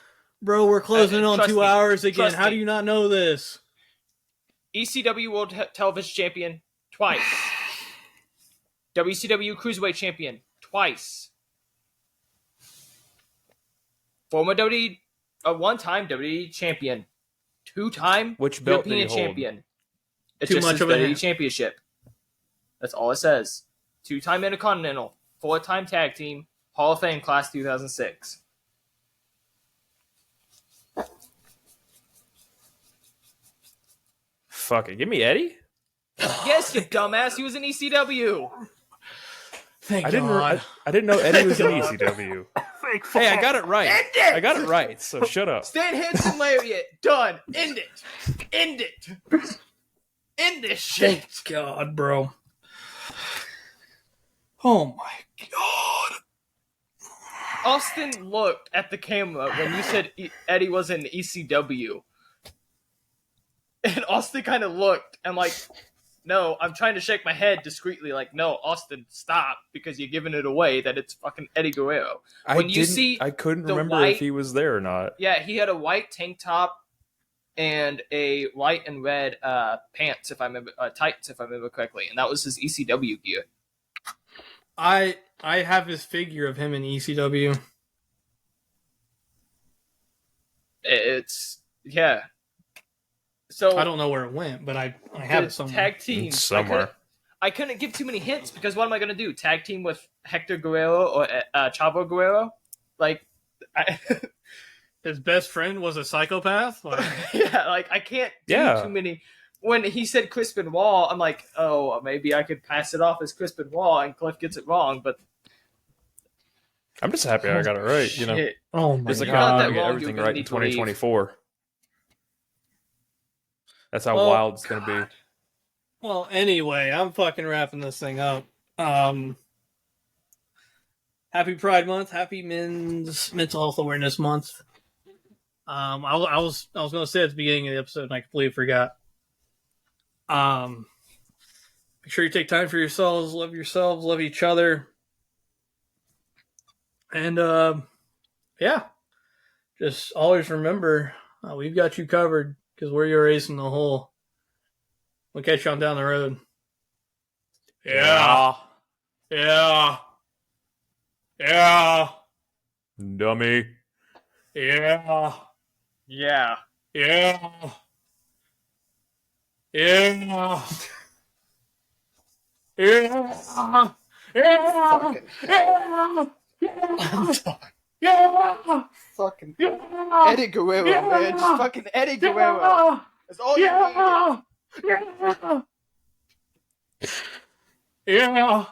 Bro, we're closing on Trust 2 me. hours again. Trust How me. do you not know this? ECW World Television Champion twice. WCW Cruiserweight Champion twice. Former WWE, one-time WWE Champion, two-time which belt did he European hold? Champion. It's Too just much his of a WWE hint. Championship. That's all it says. Two-time Intercontinental, four-time Tag Team, Hall of Fame Class 2006. Fuck it, give me Eddie. Yes, you dumbass. He was in ECW. Thank I didn't. God. I didn't know Eddie was in God. ECW. Thank Hey, I got it right. End it! I got it right. So shut up. Stan Hansen Lariat. Done. End it. End it. End this shit. Thank God, bro. Oh my God. Austin looked at the camera when you said Eddie was in ECW. And Austin kind of looked and like, no, I'm trying to shake my head discreetly like, no, Austin, stop, because you're giving it away that it's fucking Eddie Guerrero. When you see I couldn't the remember white- if he was there or not. Yeah, he had a white tank top and a white and red pants, if I remember, tights, if I remember correctly, and that was his ECW gear. I have his figure of him in ECW. It's yeah. So I don't know where it went, but I have the it somewhere. tag team It's somewhere. I couldn't give too many hints because what am I going to do? Tag team with Hector Guerrero or Chavo Guerrero? Like, His best friend was a psychopath. Like, yeah, like I can't do too many. When he said Chris Benoit, I'm like, oh, maybe I could pass it off as Chris Benoit, and Cliff gets it wrong. But I'm just happy I got it right. You know, shit. oh my it's like You're not I'm that gonna get wrong, everything you're gonna right in need to leave. 2024. That's how Oh, wild it's gonna be. Well, anyway, I'm fucking wrapping this thing up. Happy Pride Month. Happy Men's Mental Health Awareness Month. I was going to say at the beginning of the episode, and I completely forgot. Make sure you take time for yourselves, love each other, and yeah, just always remember we've got you covered because we're your ace in the hole. We'll catch you on down the road. Yeah. Yeah. Yeah. Dummy. Yeah. Yeah. Yeah. Yeah. Yeah. Yeah. Yeah. Fucking Yeah. Eddie Guerrero, man. Just fucking Eddie Guerrero. That's all you need. Yeah. Yeah. Yeah.